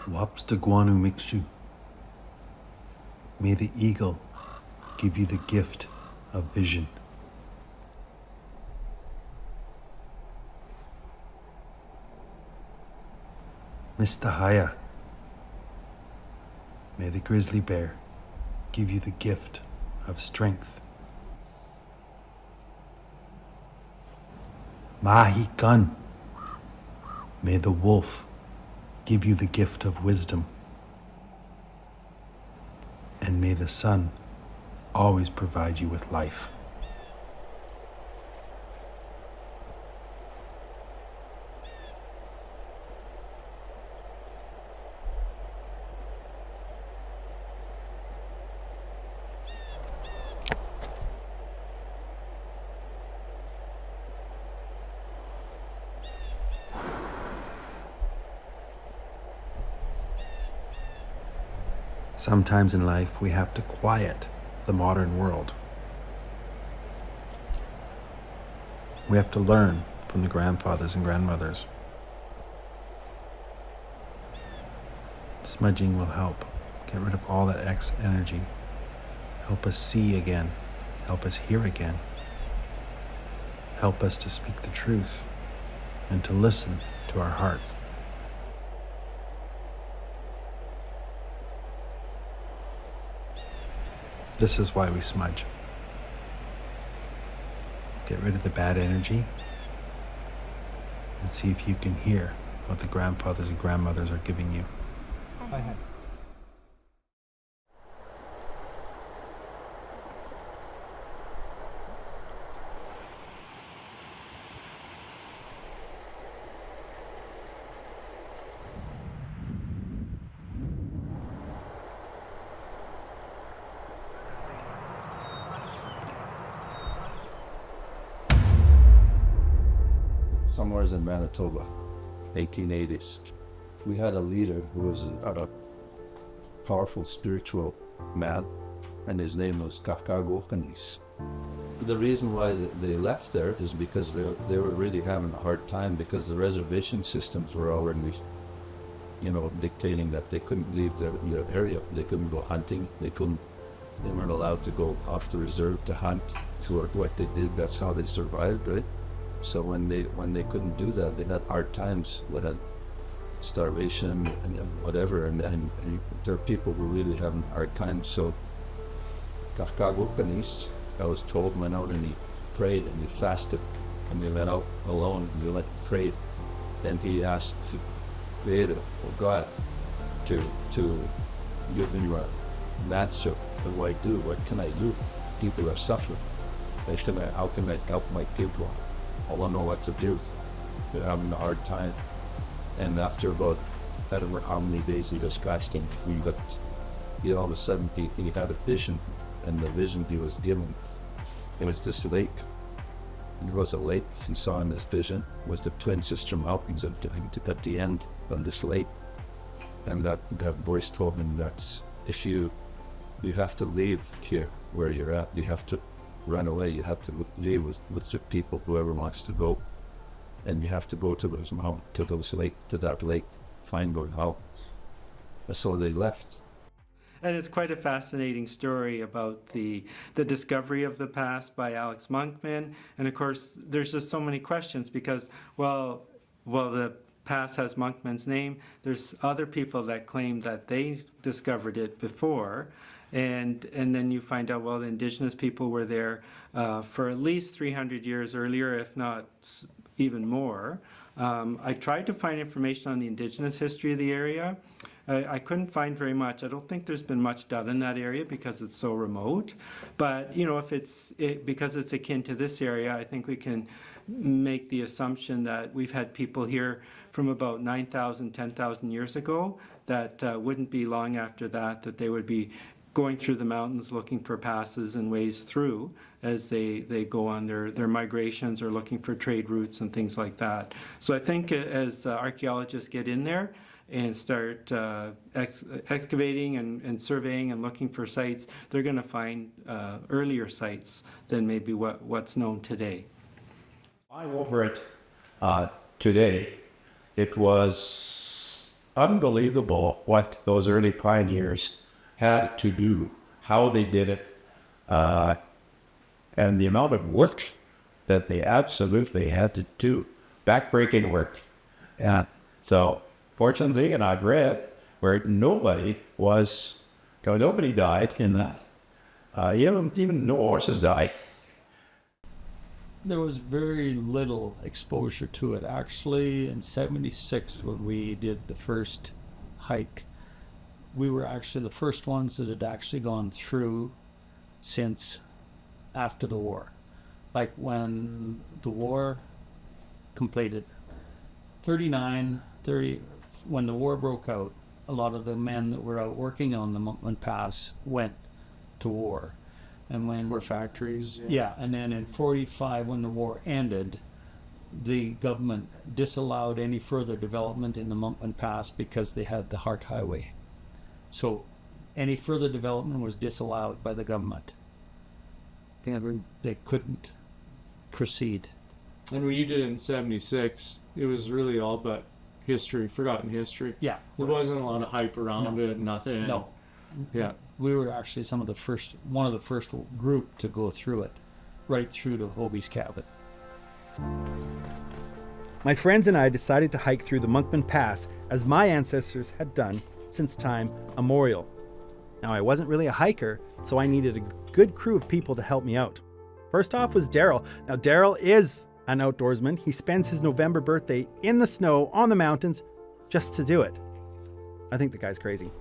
Wapstaguanu Mixu. May the eagle give you the gift of vision. Mistahaya. May the grizzly bear give you the gift of strength. Mahi Gun. May the wolf give you the gift of wisdom. And may the sun always provide you with life. Sometimes in life we have to quiet the modern world. We have to learn from the grandfathers and grandmothers. Smudging will help get rid of all that excess energy, help us see again, help us hear again, help us to speak the truth and to listen to our hearts. This is why we smudge. Get rid of the bad energy and see if you can hear what the grandfathers and grandmothers are giving you. Somewhere in Manitoba, 1880s. We had a leader who was a powerful spiritual man, and his name was Kakagokkanis. The reason why they left there is because they were really having a hard time because the reservation systems were already, dictating that they couldn't leave their area. They couldn't go hunting. They weren't allowed to go off the reserve to hunt. To work what they did, that's how they survived, right? So when they couldn't do that, they had hard times. They had starvation and whatever, and their people were really having a hard time. So Kakagokkanis, I was told, went out and he prayed and he fasted, and he went out alone and he prayed. Then he asked Creator, or God, to give him an answer. What do I do? What can I do? People are suffering. How can I help my people? I don't know what to do. They're having a hard time. And after about, I don't know how many days he was fasting, all of a sudden he had a vision, and the vision he was given, it was this lake. And there was a lake he saw in this vision, was the twin sister mountains at the end of this lake. And that voice told him that if you have to leave here where you're at, you have to run away, you have to leave with the people, whoever wants to go, and you have to go to those mountains, to that lake, find out how. So they left. And it's quite a fascinating story about the discovery of the past by Alex Monkman. And of course, there's just so many questions because, well, the past has Monkman's name. There's other people that claim that they discovered it before. And then you find out, well, the Indigenous people were there for at least 300 years earlier, if not even more. I tried to find information on the Indigenous history of the area. I couldn't find very much. I don't think there's been much done in that area because it's so remote. But, if because it's akin to this area, I think we can make the assumption that we've had people here from about 9,000, 10,000 years ago that wouldn't be long after that they would be going through the mountains looking for passes and ways through as they go on their migrations or looking for trade routes and things like that. So I think as archaeologists get in there and start excavating and surveying and looking for sites, they're going to find earlier sites than maybe what's known today. I'm over it today. It was unbelievable what those early pioneers had to do, how they did it, and the amount of work that they absolutely had to do, backbreaking work. And so, fortunately, and I've read where nobody died in that. Even no horses died. There was very little exposure to it. Actually, in '76, when we did the first hike, we were actually the first ones that had actually gone through since after the war. Like when the war completed, 30, when the war broke out, a lot of the men that were out working on the Monkman Pass went to war. And when For factories. yeah, and then in 45, when the war ended, the government disallowed any further development in the Monkman Pass because they had the Hart Highway. So any further development was disallowed by the government. They couldn't proceed. And when you did it in '76, it was really all but history, forgotten history. Yeah. There wasn't a lot of hype around it, nothing. No. Yeah. We were actually one of the first group to go through it, right through to Hobie's cabin. My friends and I decided to hike through the Monkman Pass as my ancestors had done since time immemorial. Now, I wasn't really a hiker, so I needed a good crew of people to help me out. First off was Daryl. Now, Daryl is an outdoorsman. He spends his November birthday in the snow on the mountains just to do it. I think the guy's crazy.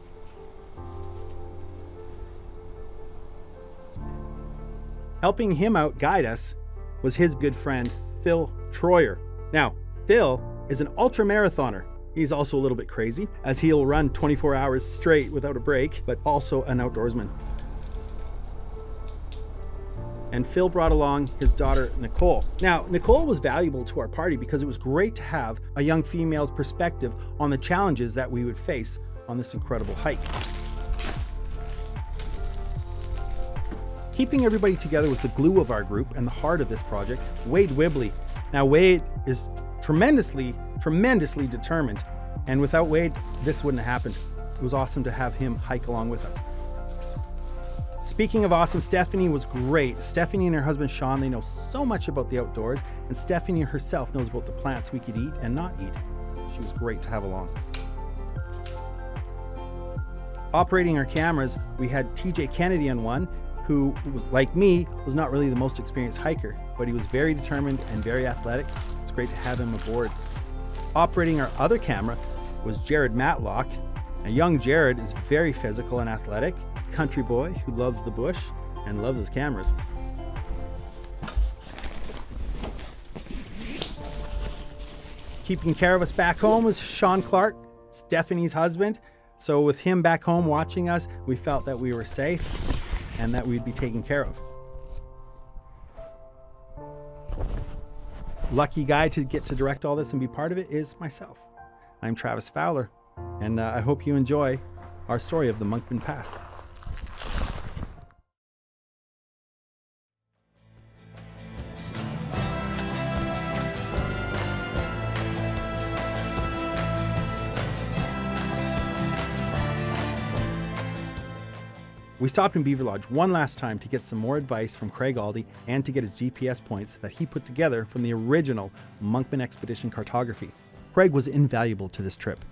Helping him out guide us was his good friend, Phil Troyer. Now, Phil is an ultra marathoner. He's also a little bit crazy, as he'll run 24 hours straight without a break, but also an outdoorsman. And Phil brought along his daughter, Nicole. Now, Nicole was valuable to our party because it was great to have a young female's perspective on the challenges that we would face on this incredible hike. Keeping everybody together was the glue of our group and the heart of this project, Wade Wibley. Now, Wade is tremendously determined, and without Wade, this wouldn't have happened. It was awesome to have him hike along with us. Speaking of awesome, Stephanie was great. Stephanie and her husband Sean, they know so much about the outdoors, and Stephanie herself knows about the plants we could eat and not eat. She was great to have along. Operating our cameras, we had TJ Kennedy on one, who was, like me, was not really the most experienced hiker, but he was very determined and very athletic. It's great to have him aboard. Operating our other camera was Jared Matlock. Now, young Jared is very physical and athletic, country boy who loves the bush and loves his cameras. Keeping care of us back home was Sean Clark, Stephanie's husband. So with him back home watching us, we felt that we were safe and that we'd be taken care of. Lucky guy to get to direct all this and be part of it is myself. I'm Travis Fowler, and I hope you enjoy our story of the Monkman Pass. We stopped in Beaver Lodge one last time to get some more advice from Craig Aldy and to get his GPS points that he put together from the original Monkman Expedition cartography. Craig was invaluable to this trip.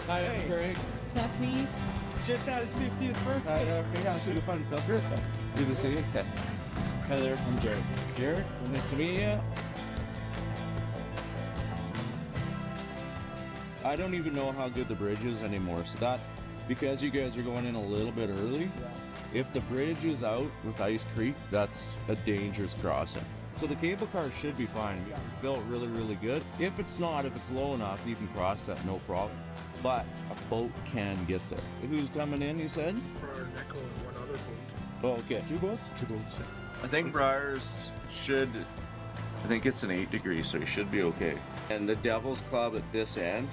Hi, Craig. Stephanie. Just had his 50th birthday. Okay, I'm super fun. Tell birthday. Good to see you. Hi there, I'm Jared. Jared, nice to meet you. I don't even know how good the bridge is anymore, so that, because you guys are going in a little bit early, if the bridge is out with Ice Creek, that's a dangerous crossing. So the cable car should be fine. It's built really, really good. If it's not, if it's low enough, you can cross that, no problem. but a boat can get there. Who's coming in, you said? For Nickel and one other boat. Oh, okay. 2 boats? 2 boats. I think Briar's should, I think it's an 8 degrees, so you should be okay. And the Devil's Club at this end,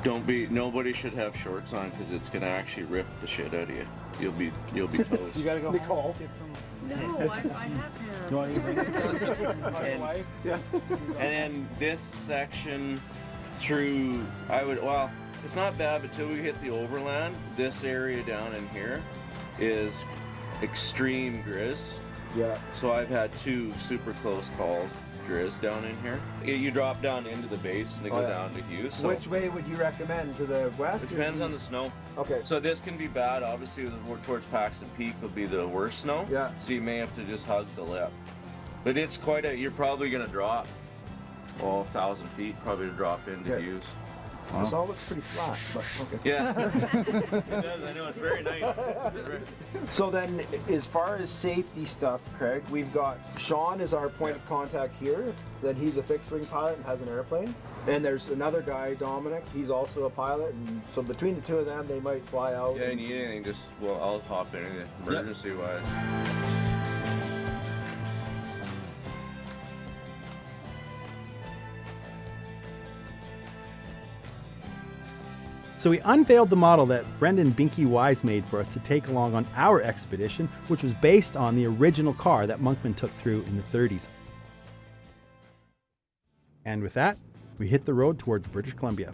nobody should have shorts on because it's gonna actually rip the shit out of you. You'll be toast. You gotta go home. No, I have him. And then this section through, it's not bad, but till we hit the overland, this area down in here is extreme grizz. Yeah. So I've had 2 super close calls grizz down in here. You drop down into the base and they go down to Hughes. So Which way would you recommend? To the west? it depends on the snow. Okay. So this can be bad. Obviously, more towards Paxton Peak will be the worst snow. Yeah. So you may have to just hug the lip. But it's you're probably gonna drop, 1,000 feet probably to drop into Okay. Hughes. This all looks pretty flat, but okay. Yeah. It does, I know, it's very nice. So then, as far as safety stuff, Craig, we've got Sean is our point of contact here. Then he's a fixed-wing pilot and has an airplane. And there's another guy, Dominic. He's also a pilot, and so between the 2 of them, they might fly out. Yeah, you need anything, I'll hop in emergency-wise. So we unveiled the model that Brendan Binky Wise made for us to take along on our expedition, which was based on the original car that Monkman took through in the 30s. And with that, we hit the road towards British Columbia.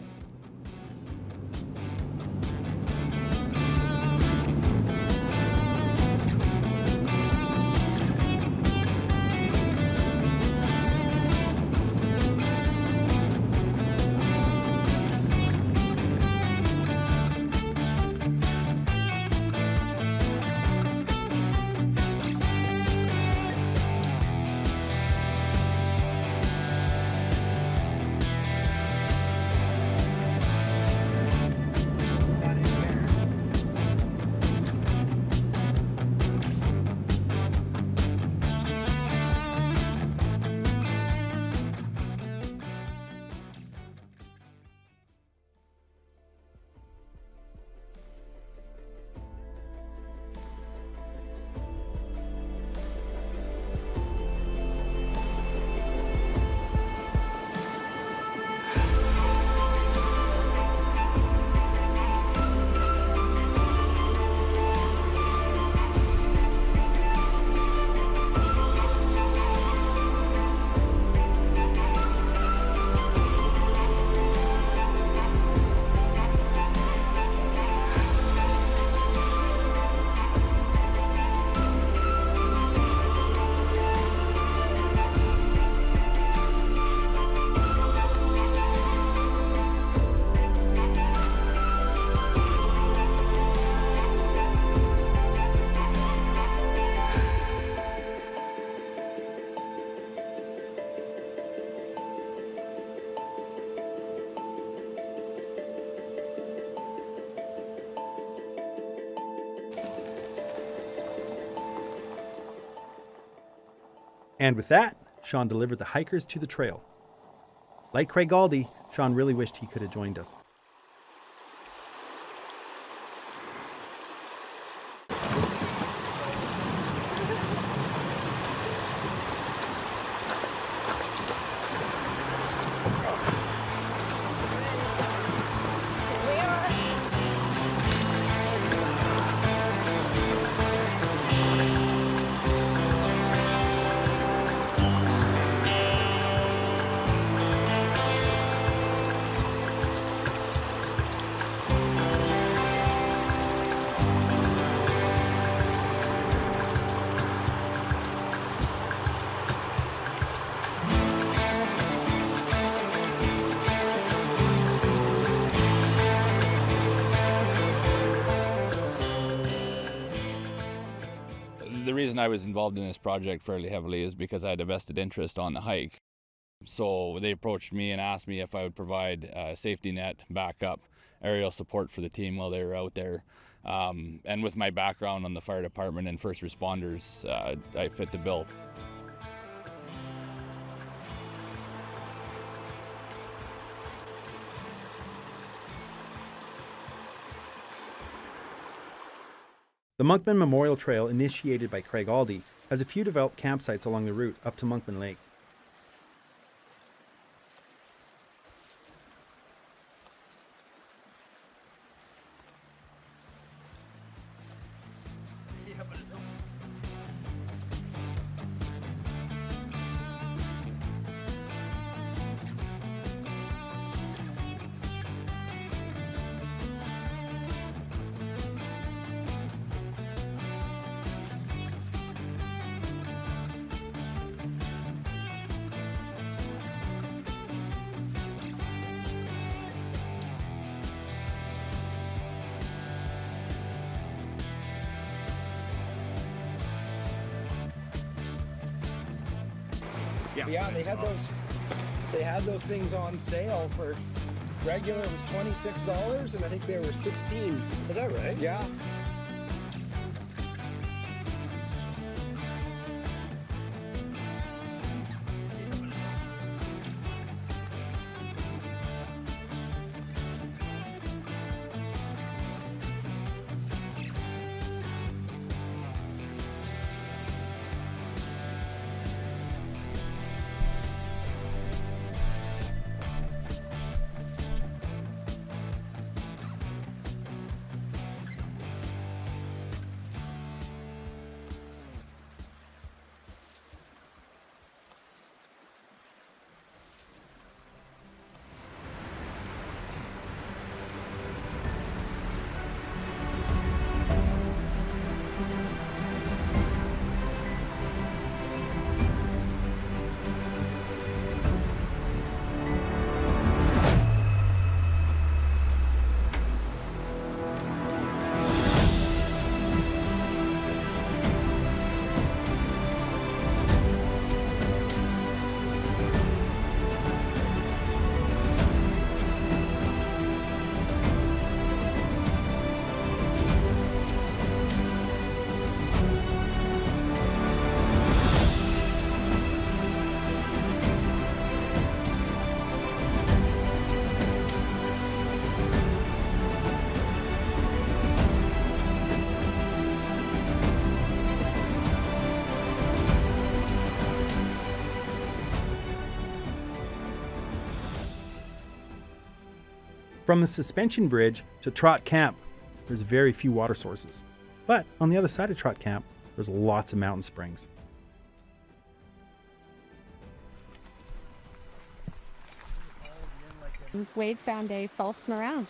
And with that, Sean delivered the hikers to the trail. Like Craig Galdi, Sean really wished he could have joined us. The reason I was involved in this project fairly heavily is because I had a vested interest on the hike. So they approached me and asked me if I would provide a safety net, backup, aerial support for the team while they were out there. And with my background on the fire department and first responders, I fit the bill. The Monkman Memorial Trail, initiated by Craig Aldy, has a few developed campsites along the route up to Monkman Lake. Yeah, they had those things on sale for regular it was $26 and I think they were 16. Is that right? Yeah. From the suspension bridge to Trot Camp, there's very few water sources. But on the other side of Trot Camp, there's lots of mountain springs. Wade found a false morale.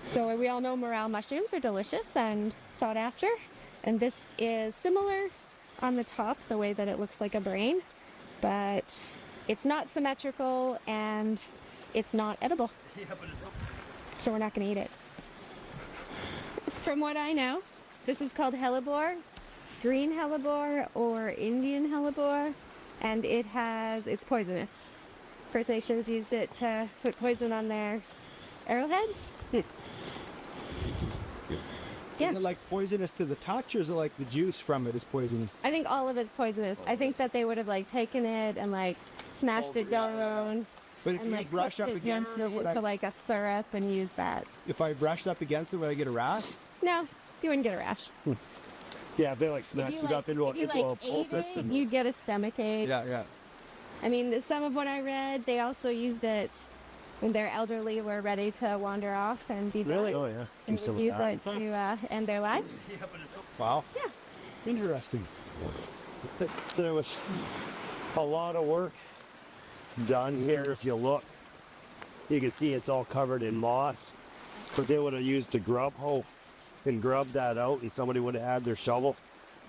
So we all know morale mushrooms are delicious and sought after. And this is similar on the top, the way that it looks like a brain, but it's not symmetrical and it's not edible. So we're not going to eat it. From what I know, this is called hellebore, green hellebore or Indian hellebore, and it's poisonous. First Nations used it to put poison on their arrowheads. Yeah. Is it like poisonous to the touch or is it like the juice from it is poisonous? I think all of it's poisonous. I think that they would have like taken it and like smashed it down But if and you like brush up cooked it against it, into like a syrup and use that. if I brushed up against it, would I get a rash? No, you wouldn't get a rash. Yeah, if they like smashed If you it up into a, if you, into a like, ate poultice it, and you'd get a stomachache. Yeah. I mean, some of what I read, they also used it when their elderly were ready to wander off and be really, done. oh yeah, They do some would of use that. it to end their life. Wow. Yeah. Interesting. There was a lot of work done here. If you look, you can see it's all covered in moss. But they would have used a grub hoe and grubbed that out, and somebody would have had their shovel,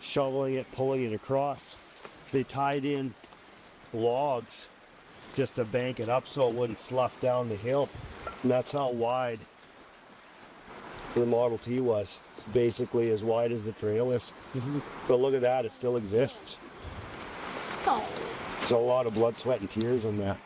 shoveling it, pulling it across. They tied in logs just to bank it up so it wouldn't slough down the hill. And that's how wide the Model T was. It's basically as wide as the trail is. But look at that, it still exists. Oh. It's a lot of blood, sweat, and tears on that.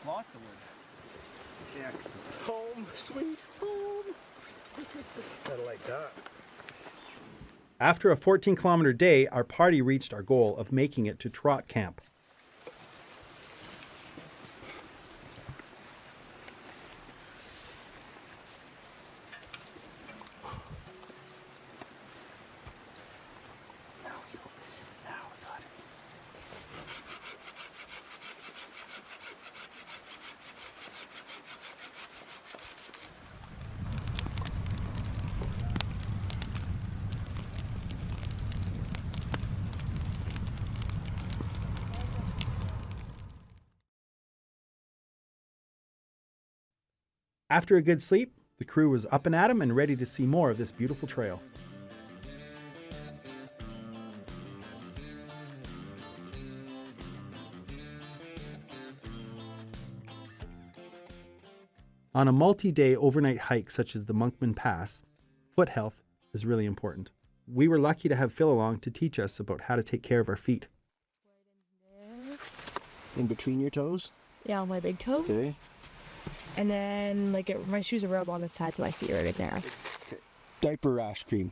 lots of wood. Yeah. Home, sweet home. Kinda like that. After a 14-kilometer day, our party reached our goal of making it to Trot Camp. After a good sleep, the crew was up and at 'em and ready to see more of this beautiful trail. On a multi-day overnight hike such as the Monkman Pass, foot health is really important. We were lucky to have Phil along to teach us about how to take care of our feet. In between your toes? Yeah, on my big toe. Okay. And then, like, my shoes are rubbed on the sides of my feet right in there. Diaper rash cream.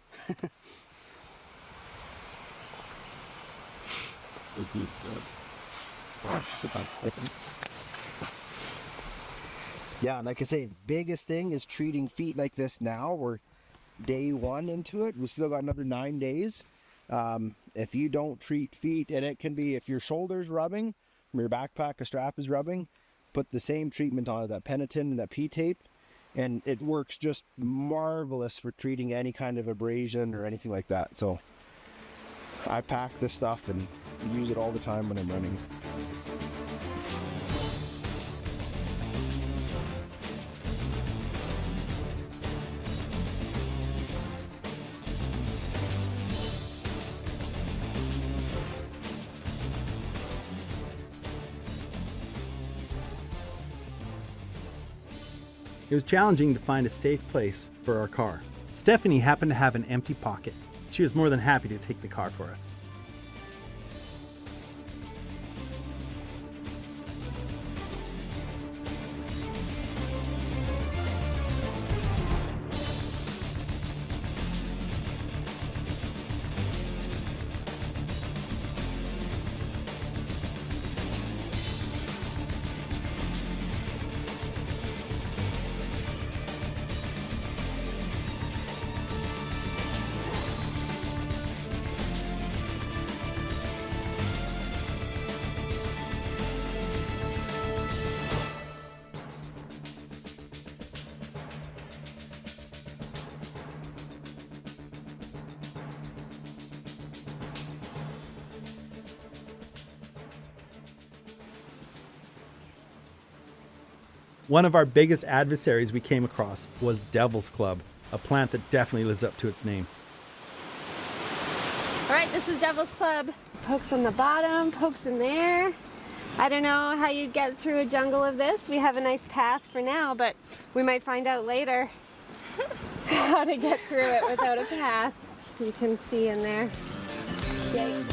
Yeah, like I say, biggest thing is treating feet like this now. We're day 1 into it. We still got another 9 days. If you don't treat feet, and it can be if your shoulder's rubbing, from your backpack, a strap is rubbing, put the same treatment on it, that Penitin and that P-tape, and it works just marvelous for treating any kind of abrasion or anything like that. So I pack this stuff and use it all the time when I'm running. It was challenging to find a safe place for our car. Stephanie happened to have an empty pocket. She was more than happy to take the car for us. One of our biggest adversaries we came across was Devil's Club, a plant that definitely lives up to its name. All right, this is Devil's Club. Pokes on the bottom, pokes in there. I don't know how you'd get through a jungle of this. We have a nice path for now, but we might find out later how to get through it without a path. You can see in there. Yay.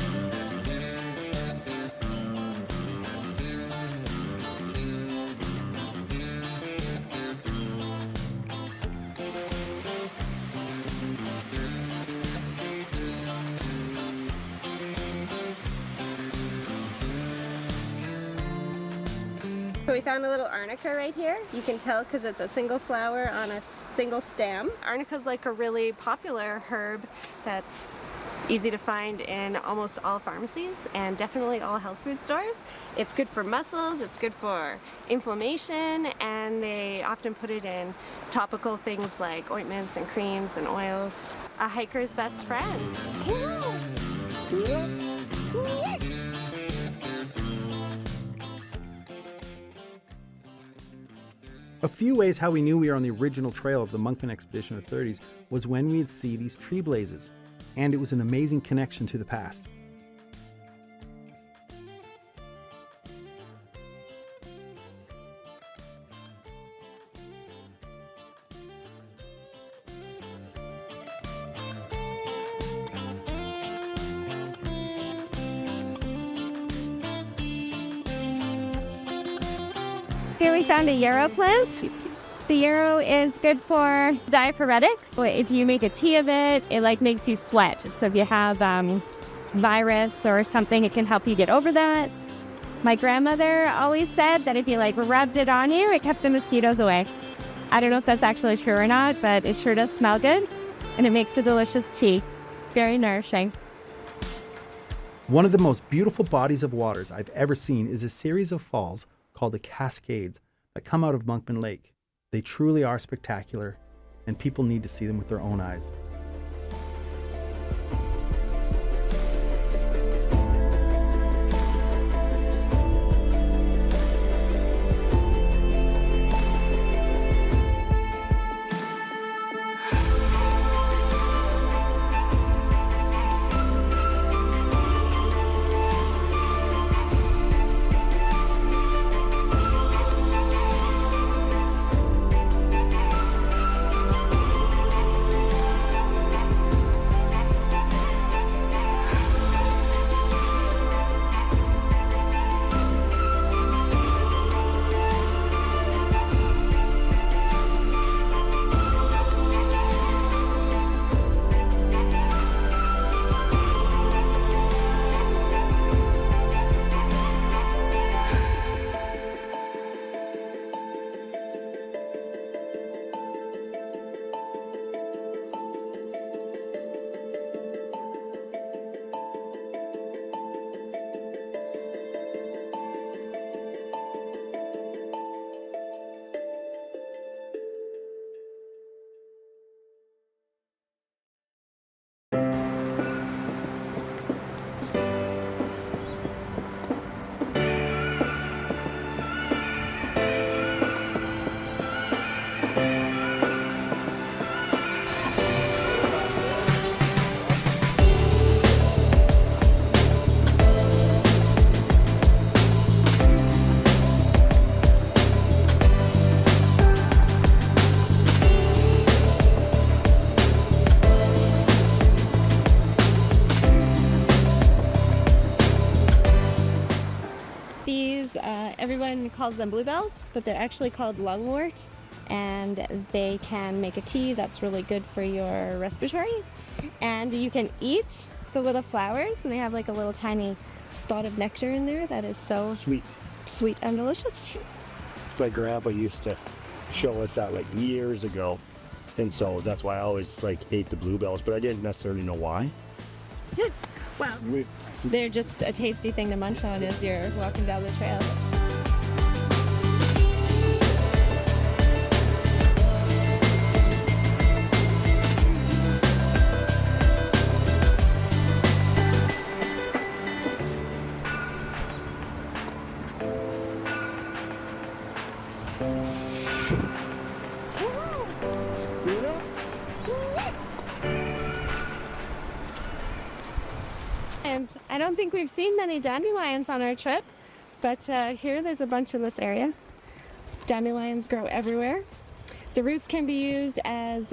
So we found a little arnica right here. You can tell because it's a single flower on a single stem. Arnica is like a really popular herb that's easy to find in almost all pharmacies and definitely all health food stores. It's good for muscles, it's good for inflammation, and they often put it in topical things like ointments and creams and oils. A hiker's best friend. A few ways how we knew we were on the original trail of the Monkman expedition of the 30s was when we'd see these tree blazes, and it was an amazing connection to the past. Here we found a yarrow plant. The yarrow is good for diapuretics. So if you make a tea of it, it like makes you sweat. So if you have virus or something, it can help you get over that. My grandmother always said that if you like rubbed it on you, it kept the mosquitoes away. I don't know if that's actually true or not, but it sure does smell good, and it makes a delicious tea. Very nourishing. One of the most beautiful bodies of waters I've ever seen is a series of falls called the Cascades that come out of Monkman Lake. They truly are spectacular, and people need to see them with their own eyes. Everyone calls them bluebells, but they're actually called lungwort, and they can make a tea that's really good for your respiratory. And you can eat the little flowers, and they have like a little tiny spot of nectar in there that is so sweet and delicious. My grandpa used to show us that like years ago, and so that's why I always like ate the bluebells, but I didn't necessarily know why. Well, they're just a tasty thing to munch on as you're walking down the trail. And I don't think we've seen many dandelions on our trip, but here there's a bunch in this area. Dandelions grow everywhere. The roots can be used as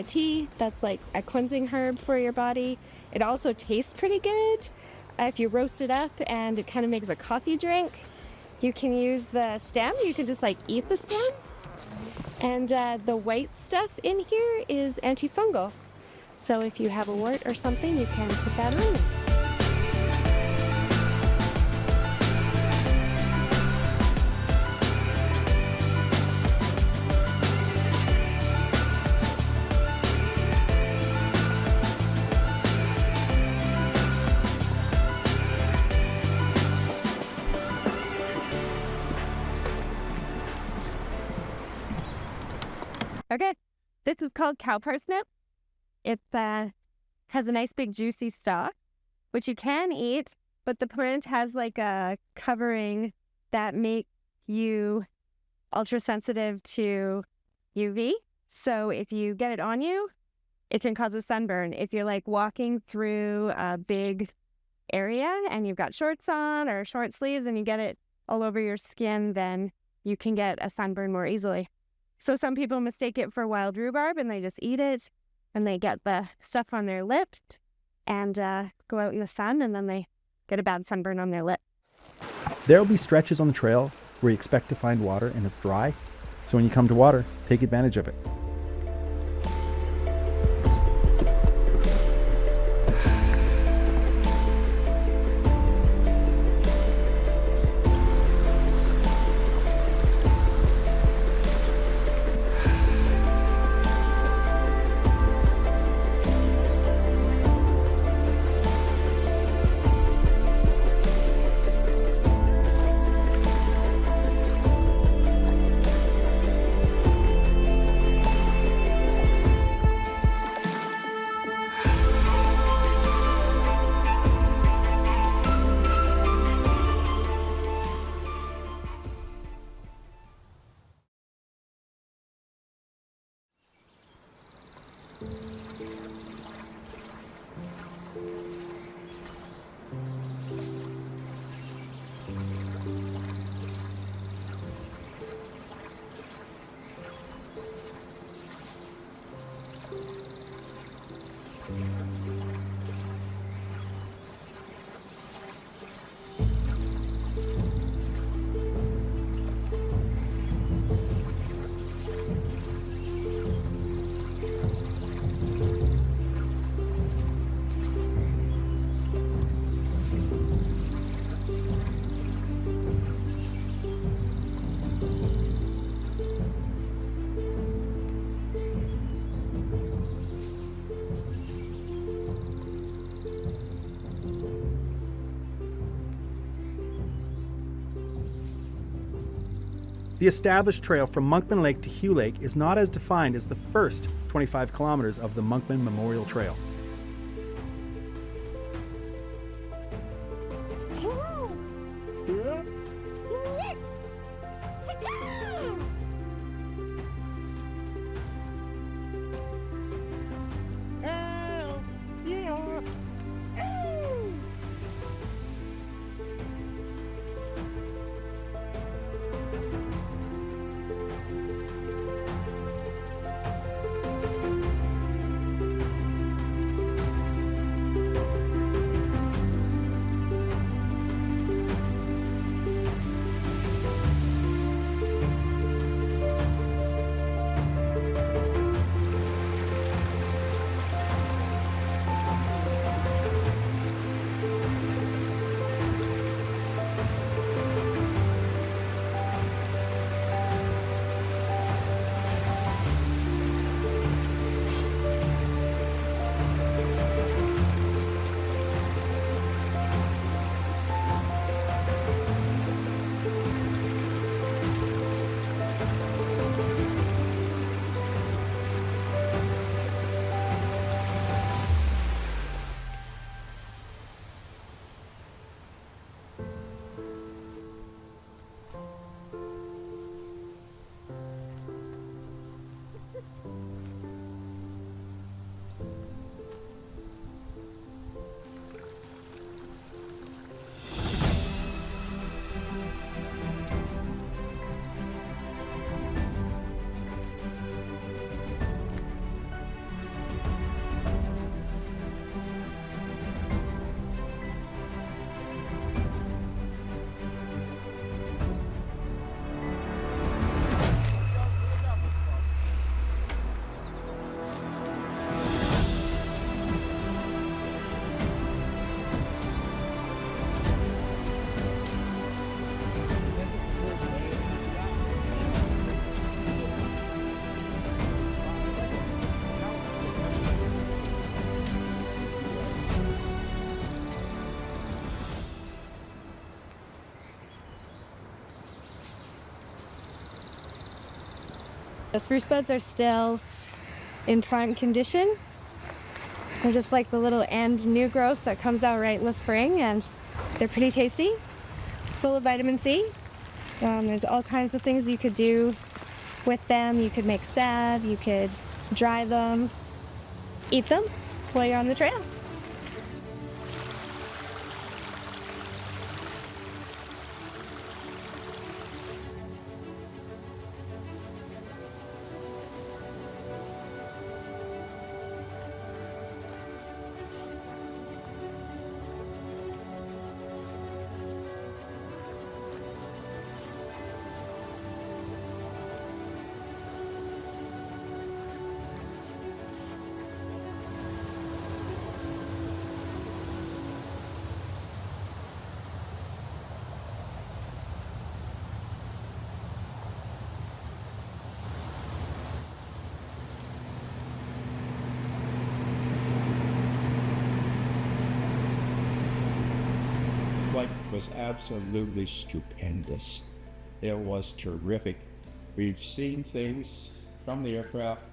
tea. That's like a cleansing herb for your body. It also tastes pretty good if you roast it up, and it kind of makes a coffee drink. You can use the stem. You can just like eat the stem. And the white stuff in here is antifungal. So if you have a wart or something, you can put that on. Okay, this is called cow parsnip. It has a nice big juicy stalk, which you can eat, but the plant has like a covering that make you ultra sensitive to UV. So if you get it on you, it can cause a sunburn. If you're like walking through a big area and you've got shorts on or short sleeves and you get it all over your skin, then you can get a sunburn more easily. So some people mistake it for wild rhubarb and they just eat it and they get the stuff on their lip and go out in the sun and then they get a bad sunburn on their lip. There'll be stretches on the trail where you expect to find water and it's dry. So when you come to water, take advantage of it. The established trail from Monkman Lake to Hugh Lake is not as defined as the first 25 kilometers of the Monkman Memorial Trail. The spruce buds are still in prime condition. They're just like the little end new growth that comes out right in the spring, and they're pretty tasty, full of vitamin C. There's all kinds of things you could do with them. You could make salve, you could dry them, eat them while you're on the trail. was absolutely stupendous. It was terrific. We've seen things from the aircraft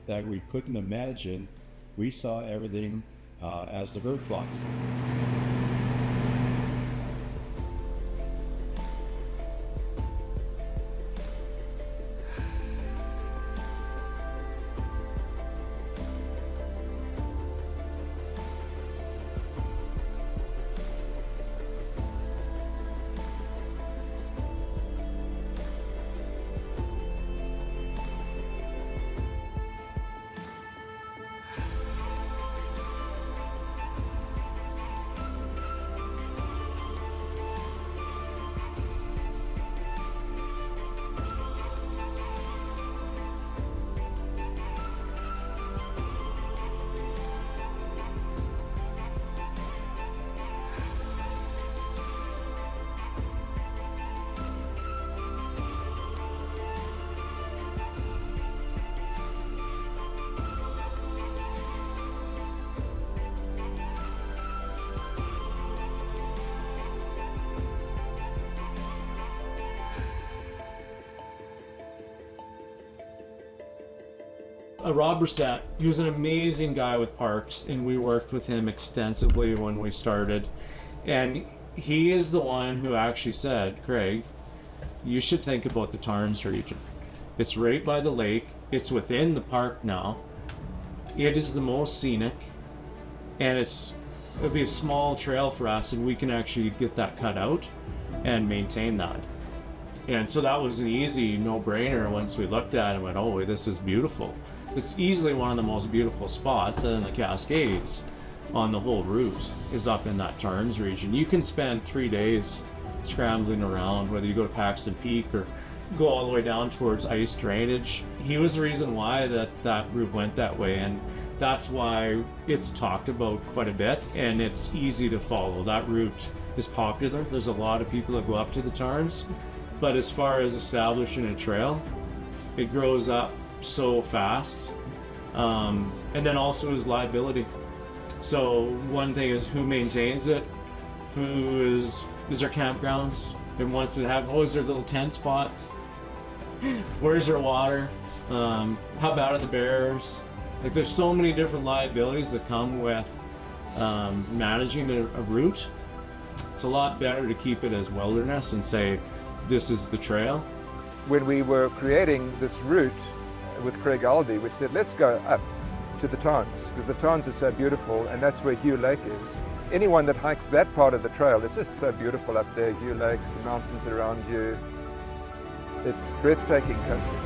that we couldn't imagine. We saw everything as the bird flocked. Rob Brissett, he was an amazing guy with parks, and we worked with him extensively when we started. And he is the one who actually said, Craig, you should think about the Tarns region. It's right by the lake. It's within the park now. It is the most scenic, and it'll be a small trail for us, and we can actually get that cut out and maintain that. And so that was an easy no-brainer once we looked at it and went, oh, this is beautiful. It's easily one of the most beautiful spots, and the Cascades on the whole route is up in that Tarns region. You can spend 3 days scrambling around, whether you go to Paxton Peak or go all the way down towards ice drainage. He was the reason why that route went that way, and that's why it's talked about quite a bit, and it's easy to follow. That route is popular. There's a lot of people that go up to the Tarns, but as far as establishing a trail, it grows up so fast, and then also is liability. So one thing is who maintains it, is there campgrounds, and wants to have, is there little tent spots, where's their water, how bad are the bears? Like, there's so many different liabilities that come with managing a route. It's a lot better to keep it as wilderness and say this is the trail. When we were creating this route with Craig Aldy, we said, let's go up to the Tarns, because the Tarns are so beautiful, and that's where Hugh Lake is. Anyone that hikes that part of the trail, it's just so beautiful up there. Hugh Lake, the mountains around you. It's breathtaking country.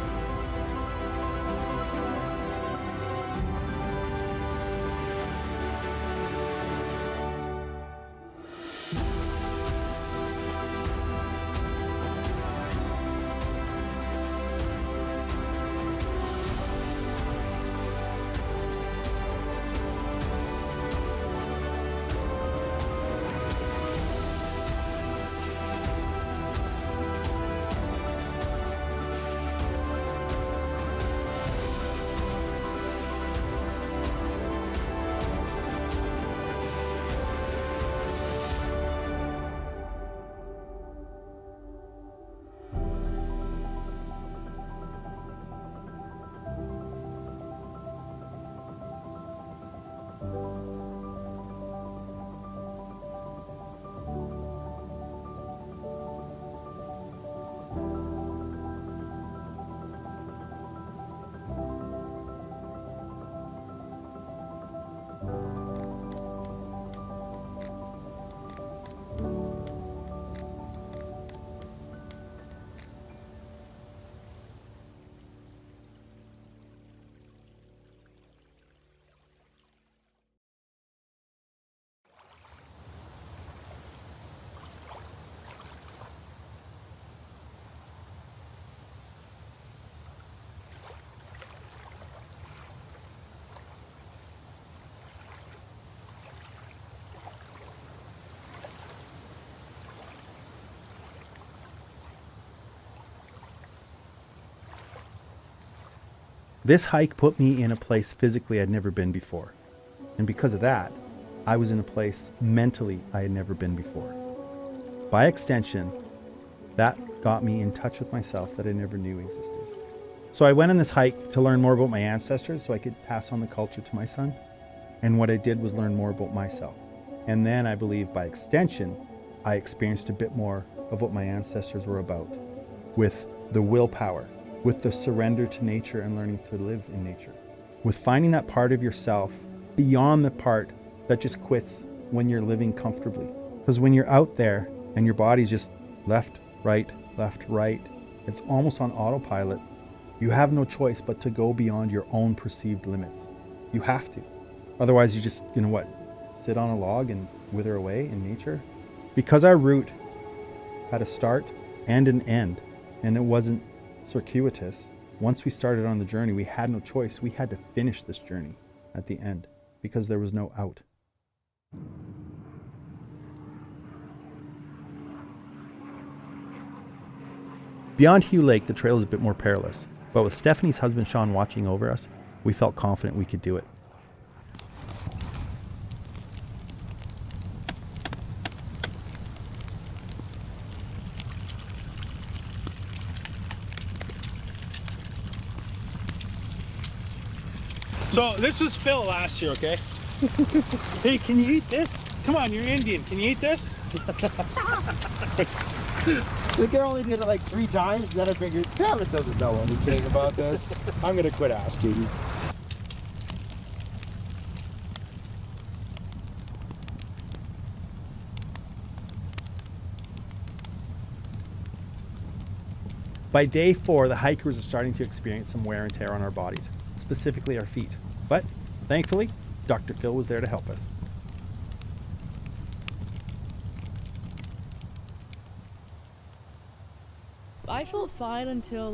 This hike put me in a place physically I'd never been before. And because of that, I was in a place mentally I had never been before. By extension, that got me in touch with myself that I never knew existed. So I went on this hike to learn more about my ancestors so I could pass on the culture to my son. And what I did was learn more about myself. And then I believe by extension, I experienced a bit more of what my ancestors were about, with the willpower, with the surrender to nature and learning to live in nature, with finding that part of yourself beyond the part that just quits when you're living comfortably. Because when you're out there and your body's just left, right, it's almost on autopilot. You have no choice but to go beyond your own perceived limits. You have to. Otherwise you just, sit on a log and wither away in nature. Because our route had a start and an end, and it wasn't circuitous, once we started on the journey, we had no choice. We had to finish this journey at the end because there was no out. Beyond Hugh Lake, the trail is a bit more perilous, but with Stephanie's husband Sean watching over us, we felt confident we could do it. So this was Phil last year, okay? Hey, can you eat this? Come on, you're Indian. Can you eat this? The girl only did it like 3 times, then I figured, Travis doesn't know anything about this. I'm gonna quit asking. By day 4, the hikers are starting to experience some wear and tear on our bodies, specifically our feet. But thankfully, Dr. Phil was there to help us. I felt fine until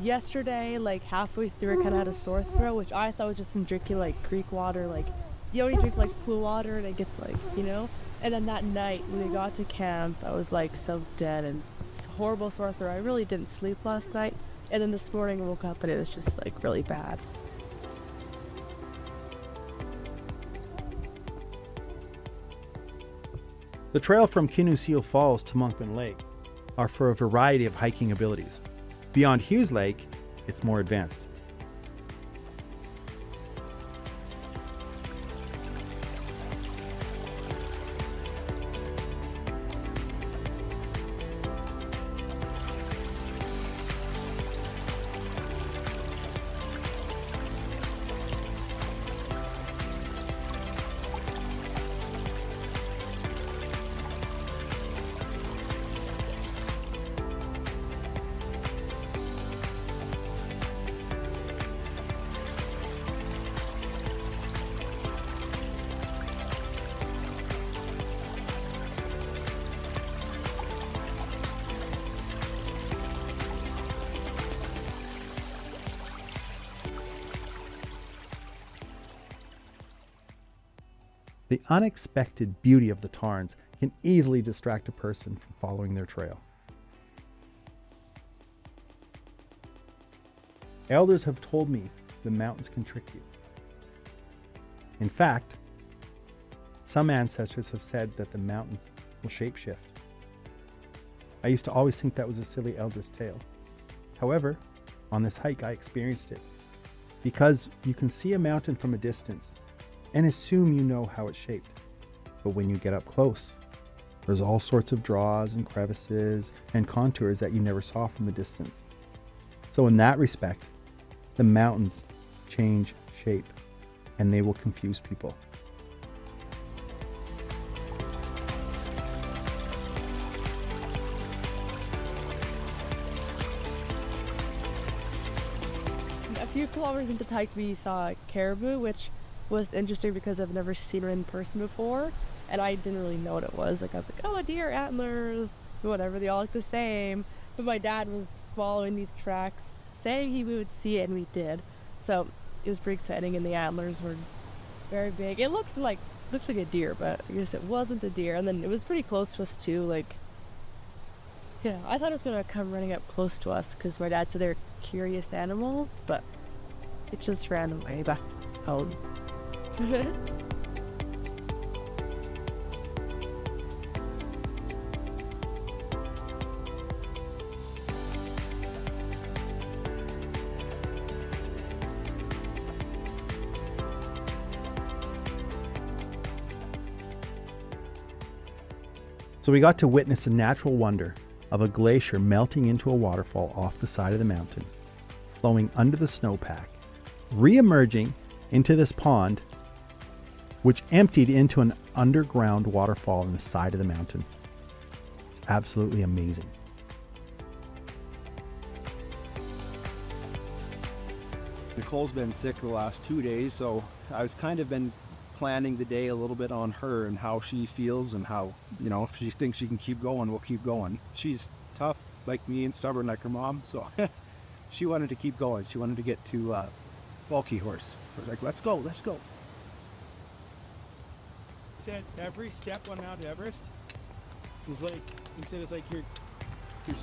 yesterday, halfway through I kind of had a sore throat, which I thought was just from drinking creek water. You only drink pool water and it gets and then that night when we got to camp, I was so dead and horrible sore throat. I really didn't sleep last night, and then this morning I woke up and it was just really bad. The trail from Kinusil Falls to Monkman Lake are for a variety of hiking abilities. Beyond Hughes Lake, it's more advanced. The unexpected beauty of the tarns can easily distract a person from following their trail. Elders have told me the mountains can trick you. In fact, some ancestors have said that the mountains will shapeshift. I used to always think that was a silly elder's tale. However, on this hike I experienced it, because you can see a mountain from a distance and assume you know how it's shaped. But when you get up close, there's all sorts of draws and crevices and contours that you never saw from the distance. So in that respect, the mountains change shape and they will confuse people. A few kilometers into the hike we saw caribou, which was interesting because I've never seen her in person before, and I didn't really know what it was. I was like, oh, a deer, antlers, whatever, they all look the same. But my dad was following these tracks, saying we would see it, and we did. So it was pretty exciting, and the antlers were very big. It looked like a deer, but I guess it wasn't a deer. And then it was pretty close to us too. I thought it was gonna come running up close to us because my dad said they're curious animals, but it just ran away back home. So we got to witness the natural wonder of a glacier melting into a waterfall off the side of the mountain, flowing under the snowpack, re-emerging into this pond, which emptied into an underground waterfall on the side of the mountain. It's absolutely amazing. Nicole's been sick the last 2 days, so I was kind of been planning the day a little bit on her and how she feels and how, you know, if she thinks she can keep going, we'll keep going. She's tough like me and stubborn like her mom, so she wanted to keep going. She wanted to get to Bulky Horse. I was like, let's go, let's go. Said every step on Mount Everest was like, he said it's like you're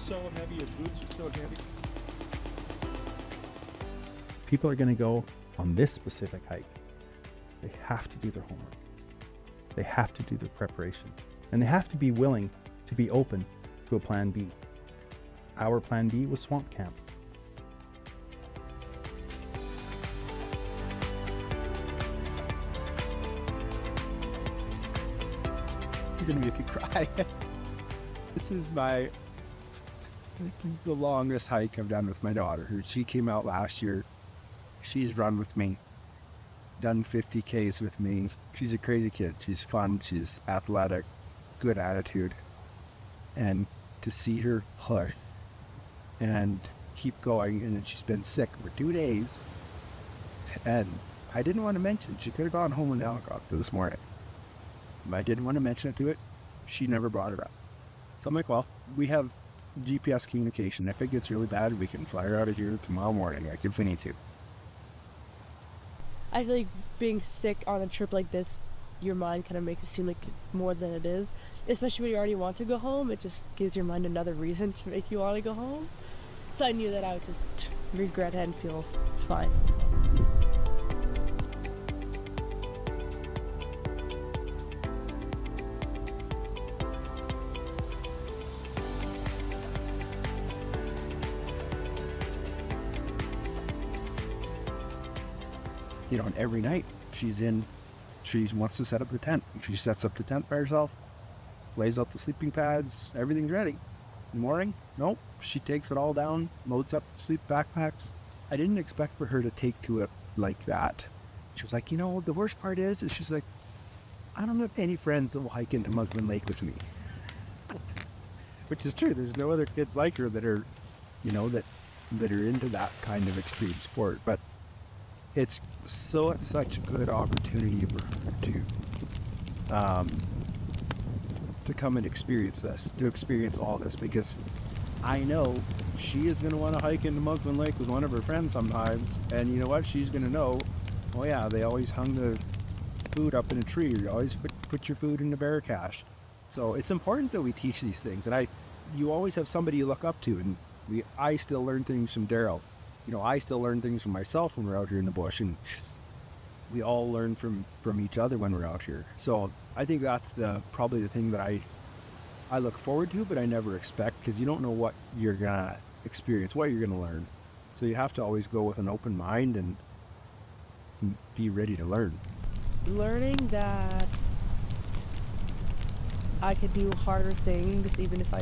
so heavy, your boots are so heavy. People are going to go on this specific hike. They have to do their homework. They have to do their preparation. And they have to be willing to be open to a plan B. Our plan B was swamp camp. You're gonna make me cry. This is the longest hike I've done with my daughter. She came out last year. She's run with me, done 50 Ks with me. She's a crazy kid. She's fun. She's athletic, good attitude. And to see her push and keep going, and then she's been sick for 2 days. And I didn't want to mention, she could have gone home in the helicopter this morning. I didn't want to mention it to it. She never brought it up. So I'm like, well, we have GPS communication. If it gets really bad, we can fly her out of here tomorrow morning, like if we need to. I feel like being sick on a trip like this, your mind kind of makes it seem like more than it is. Especially when you already want to go home, it just gives your mind another reason to make you want to go home. So I knew that I would just regret it and feel fine. You know, and every night she wants to set up the tent. She sets up the tent by herself, lays out the sleeping pads, everything's ready. In the morning, nope, she takes it all down, loads up the sleep backpacks. I didn't expect for her to take to it like that. She was like, you know, the worst part is she's like, I don't have any friends that will hike into Monkman Lake with me. Which is true. There's no other kids like her that are, you know, that are into that kind of extreme sport. But it's such a good opportunity for her to come and experience this, to experience all this, because I know she is going to want to hike into Monkman Lake with one of her friends sometimes, and you know what? She's going to know, oh yeah, they always hung the food up in a tree, or you always put your food in the bear cache. So it's important that we teach these things, and you always have somebody you look up to, and I still learn things from Daryl. You know, I still learn things from myself when we're out here in the bush, and we all learn from each other when we're out here. So I think that's probably the thing that I look forward to, but I never expect, because you don't know what you're gonna experience, what you're gonna learn. So you have to always go with an open mind and be ready to learn. Learning that I could do harder things, even if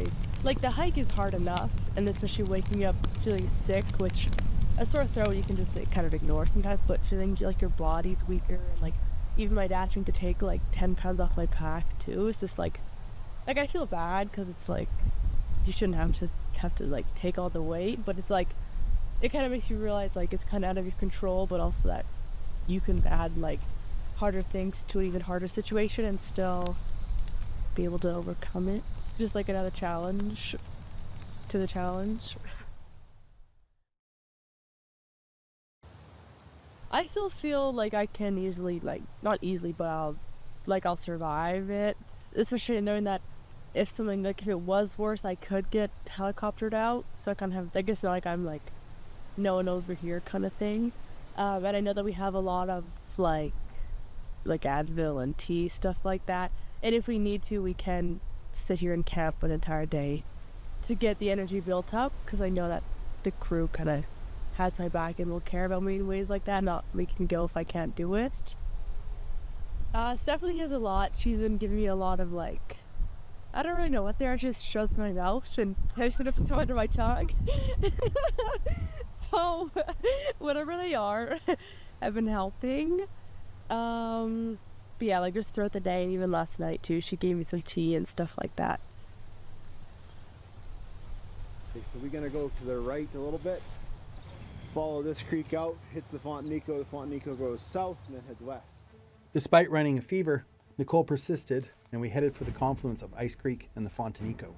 like the hike is hard enough, and especially waking up feeling sick, which a sore throat you can just kind of ignore sometimes, but feeling like your body's weaker, and like even my dad having to take like 10 pounds off my pack too. It's just like I feel bad, because it's like you shouldn't have to like take all the weight, but it's like it kind of makes you realize like it's kind of out of your control, but also that you can add like harder things to an even harder situation and still be able to overcome it. Just like another challenge to the challenge. I still feel like I can easily, like, not easily, but I'll survive it. Especially knowing that if something, like, if it was worse, I could get helicoptered out. So I kind of have, I guess, like, I'm like, no one knows we're here kind of thing. And I know that we have a lot of, like Advil and tea, stuff like that. And if we need to, we can sit here and camp an entire day to get the energy built up, because I know that the crew kind of has my back and will care about me in ways like that, not making me go if I can't do it. Stephanie has a lot. She's been giving me a lot of like I don't really know what they are, just shows my mouth and has it up under my tongue. So, whatever they are, I've been helping. But yeah, like just throughout the day and even last night too, she gave me some tea and stuff like that. Okay, so we're gonna go to the right a little bit, follow this creek out, hits the Fontanico goes south and then heads west. Despite running a fever, Nicole persisted, and we headed for the confluence of Ice Creek and the Fontanico.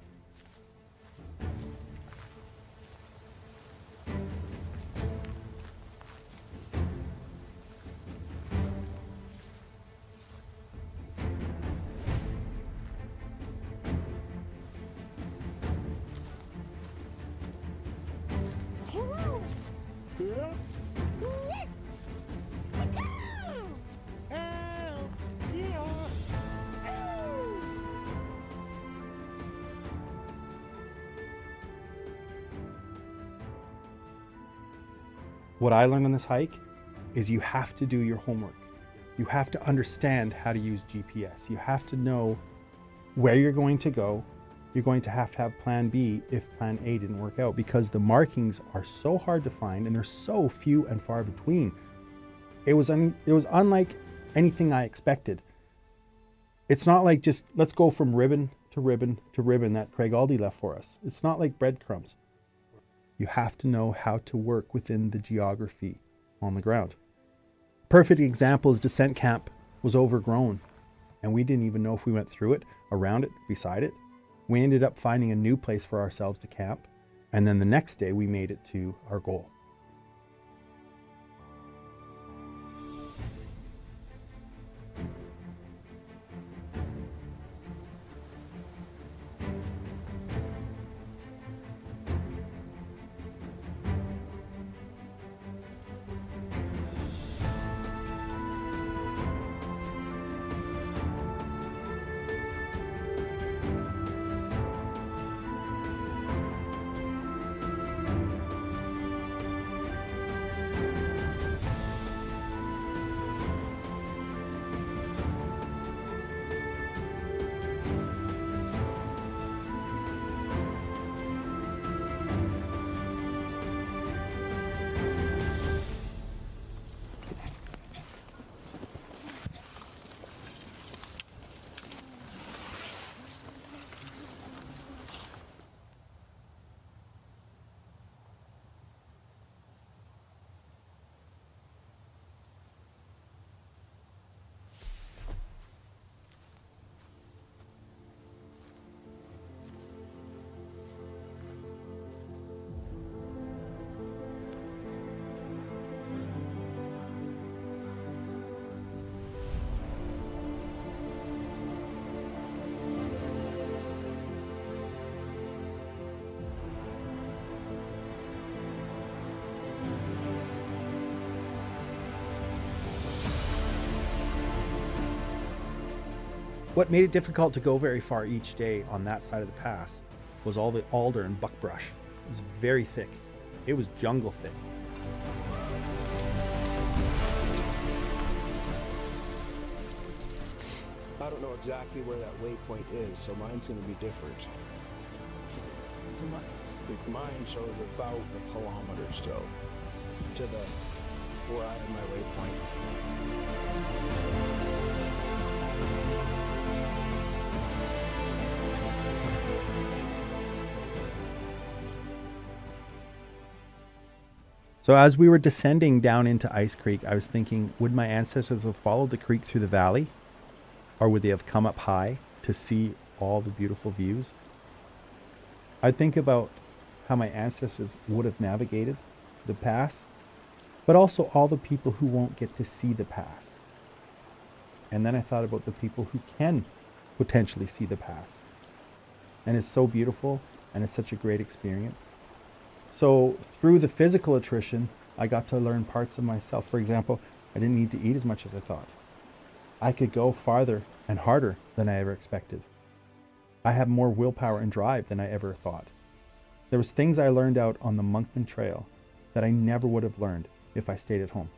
What I learned on this hike is you have to do your homework. You have to understand how to use GPS. You have to know where you're going to go. You're going to have plan B if plan A didn't work out, because the markings are so hard to find and they're so few and far between. It was unlike anything I expected. It's not like just let's go from ribbon to ribbon to ribbon that Craig Aldi left for us. It's not like breadcrumbs. You have to know how to work within the geography on the ground. Perfect example is Descent Camp was overgrown, and we didn't even know if we went through it, around it, beside it. We ended up finding a new place for ourselves to camp, and then the next day we made it to our goal. What made it difficult to go very far each day on that side of the pass was all the alder and buckbrush. It was very thick. It was jungle thick. I don't know exactly where that waypoint is, so mine's going to be different. Mine shows about a kilometer still to where I have my waypoint. So as we were descending down into Ice Creek, I was thinking, would my ancestors have followed the creek through the valley? Or would they have come up high to see all the beautiful views? I think about how my ancestors would have navigated the pass, but also all the people who won't get to see the pass. And then I thought about the people who can potentially see the pass. And it's so beautiful, and it's such a great experience. So through the physical attrition, I got to learn parts of myself. For example, I didn't need to eat as much as I thought. I could go farther and harder than I ever expected. I have more willpower and drive than I ever thought. There was things I learned out on the Monkman Trail that I never would have learned if I stayed at home.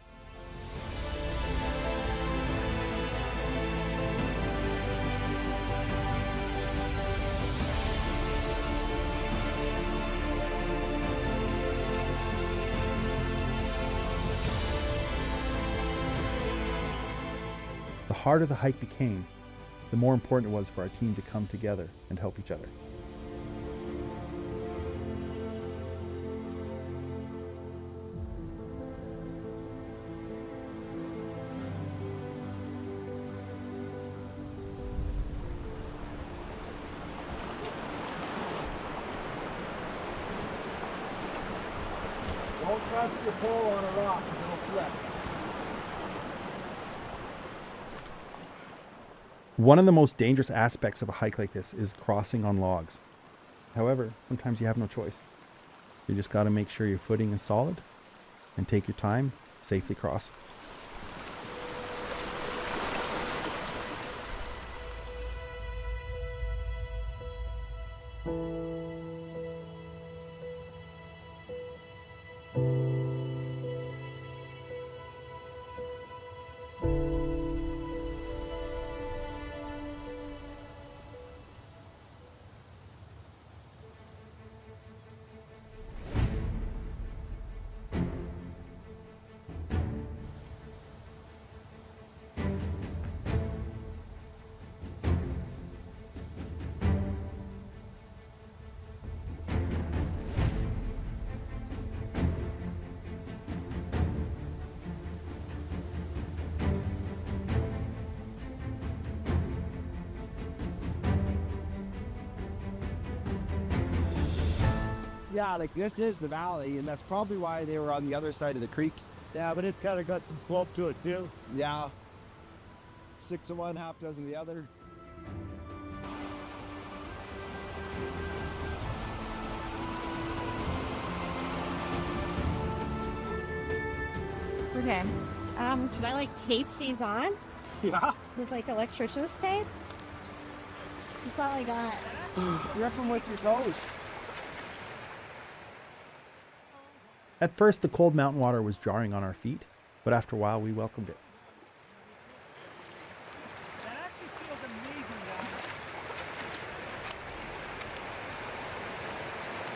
The harder the hike became, the more important it was for our team to come together and help each other. Don't trust your pole on a rock, it'll slip. One of the most dangerous aspects of a hike like this is crossing on logs. However, sometimes you have no choice. You just got to make sure your footing is solid and take your time, safely cross. Yeah, like this is the valley, and that's probably why they were on the other side of the creek. Yeah, but it kind of got some slope to it too. Yeah. 6 of one, half dozen of the other. Okay. Should I like tape these on? Yeah. With like electrician's tape? That's all I got. Rip them with your toes. At first, the cold mountain water was jarring on our feet, but after a while, we welcomed it. That actually feels amazing, guys.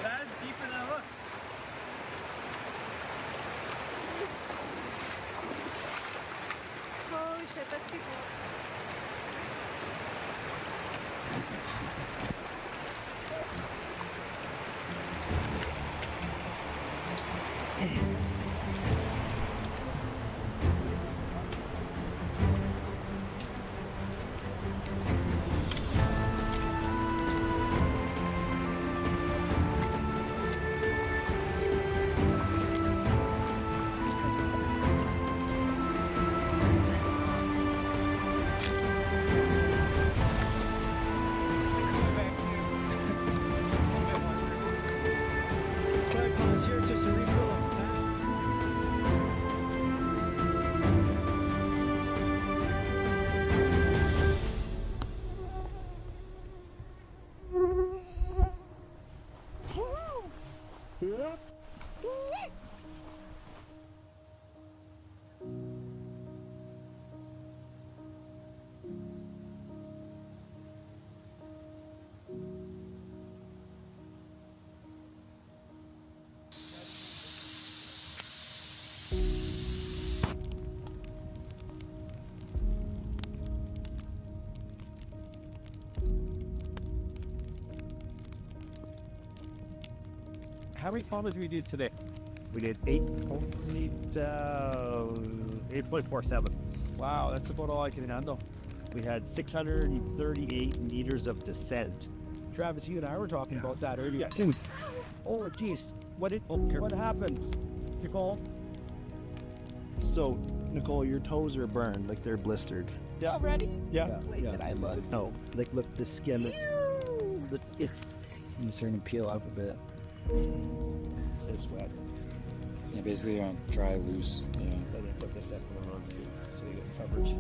That is deeper than it looks. Holy shit, that's too cool. How many kilometers did we do today? We did 8.47. Wow, that's about all I can handle. We had 638 meters of descent. Travis, you and I were talking about that earlier. Oh, geez. What happened, Nicole? So, Nicole, your toes are burned, like they're blistered. Yeah. Already? Yeah. Yeah. No, like look, the skin, it's starting to peel up a bit. It's wet. Yeah, basically you're on dry, loose. Yeah. And then put this up on the road too, so you get coverage.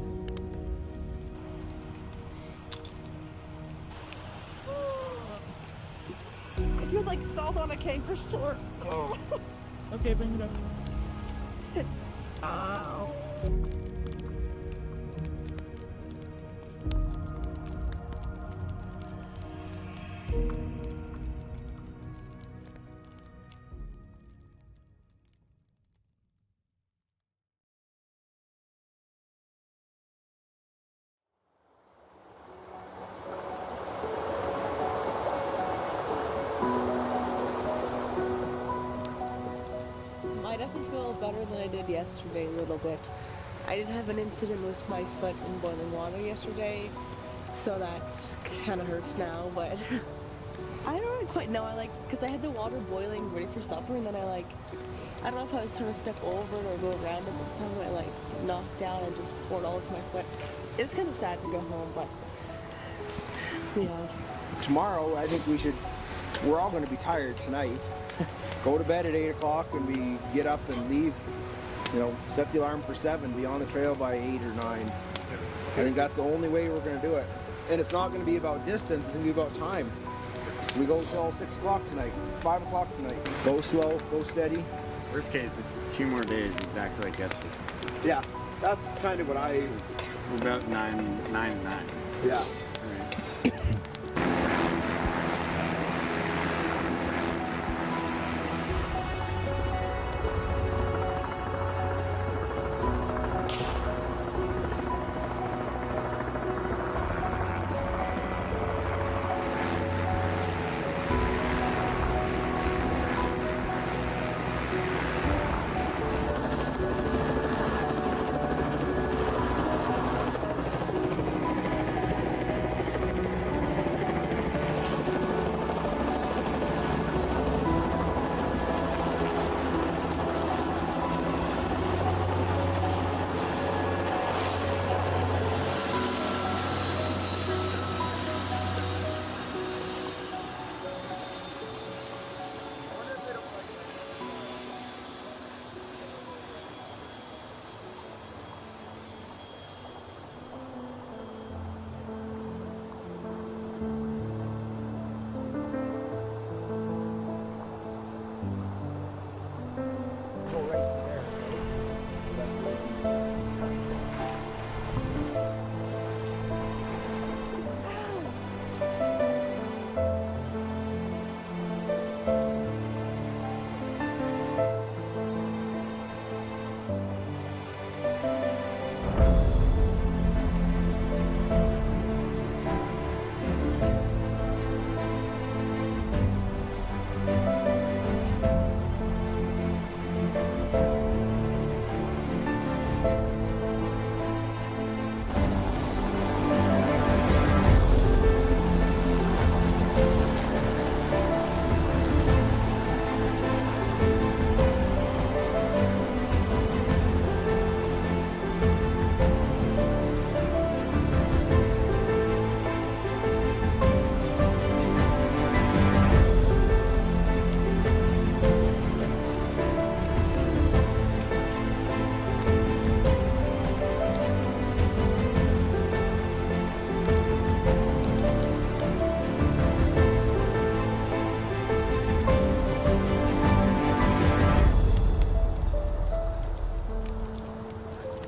I feel like salt on a canker sore. Okay, bring it up. Ow. definitely feel better than I did yesterday a little bit. I did have an incident with my foot in boiling water yesterday, so that kind of hurts now, but I don't really quite know. Because I had the water boiling ready for supper, and then I don't know if I was trying to step over it or go around it, but somehow I knocked down and just poured all over my foot. It's kind of sad to go home, but yeah. Tomorrow, I think we're all going to be tired tonight. Go to bed at 8 o'clock and we get up and leave, set the alarm for 7, be on the trail by 8 or 9. I think that's the only way we're going to do it. And it's not going to be about distance, it's going to be about time. We go till 6 o'clock tonight, 5 o'clock tonight. Go slow, go steady. Worst case, it's 2 more days, exactly like yesterday. Yeah, that's kind of what We're about 9 to 9. Yeah.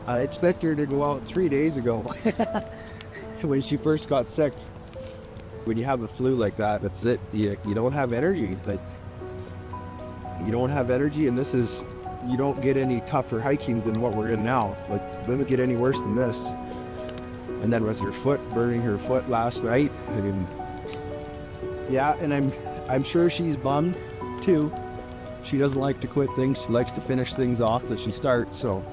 I expected her to go out 3 days ago when she first got sick. When you have a flu like that, that's it. You don't have energy. Like, you don't have energy, and you don't get any tougher hiking than what we're in now. Like, it doesn't get any worse than this. And then with her foot, burning her foot last night. I mean, yeah, and I'm sure she's bummed too. She doesn't like to quit things. She likes to finish things off that she starts, so.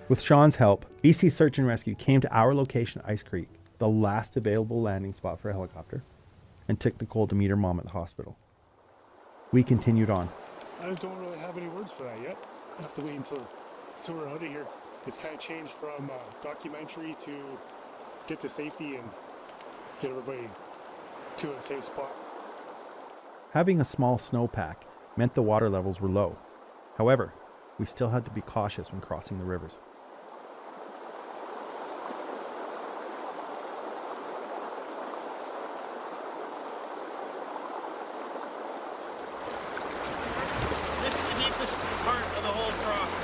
With Sean's help, BC Search and Rescue came to our location, Ice Creek, the last available landing spot for a helicopter, and took Nicole to meet her mom at the hospital. We continued on. I don't really have any words for that yet. I have to wait until we're out of here. It's kind of changed from documentary to get to safety and get everybody to a safe spot. Having a small snowpack meant the water levels were low. However, we still had to be cautious when crossing the rivers. This is the deepest part of the whole cross.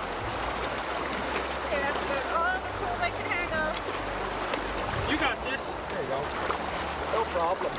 Okay, that's about all the cold I can handle. You got this. There you go. No problem.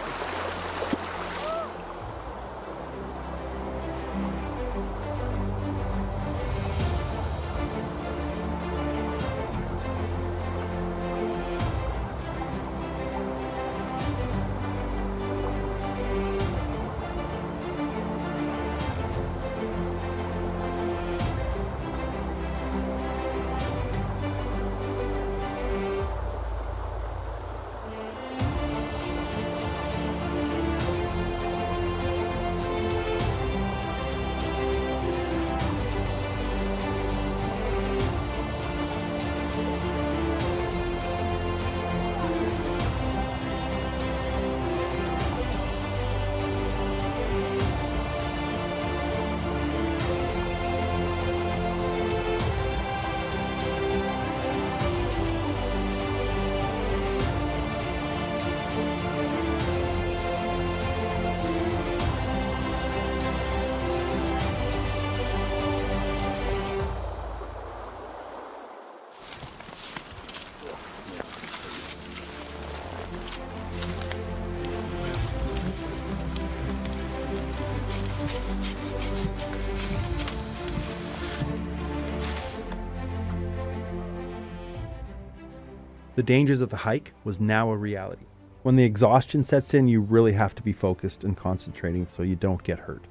The dangers of the hike was now a reality. When the exhaustion sets in, you really have to be focused and concentrating so you don't get hurt.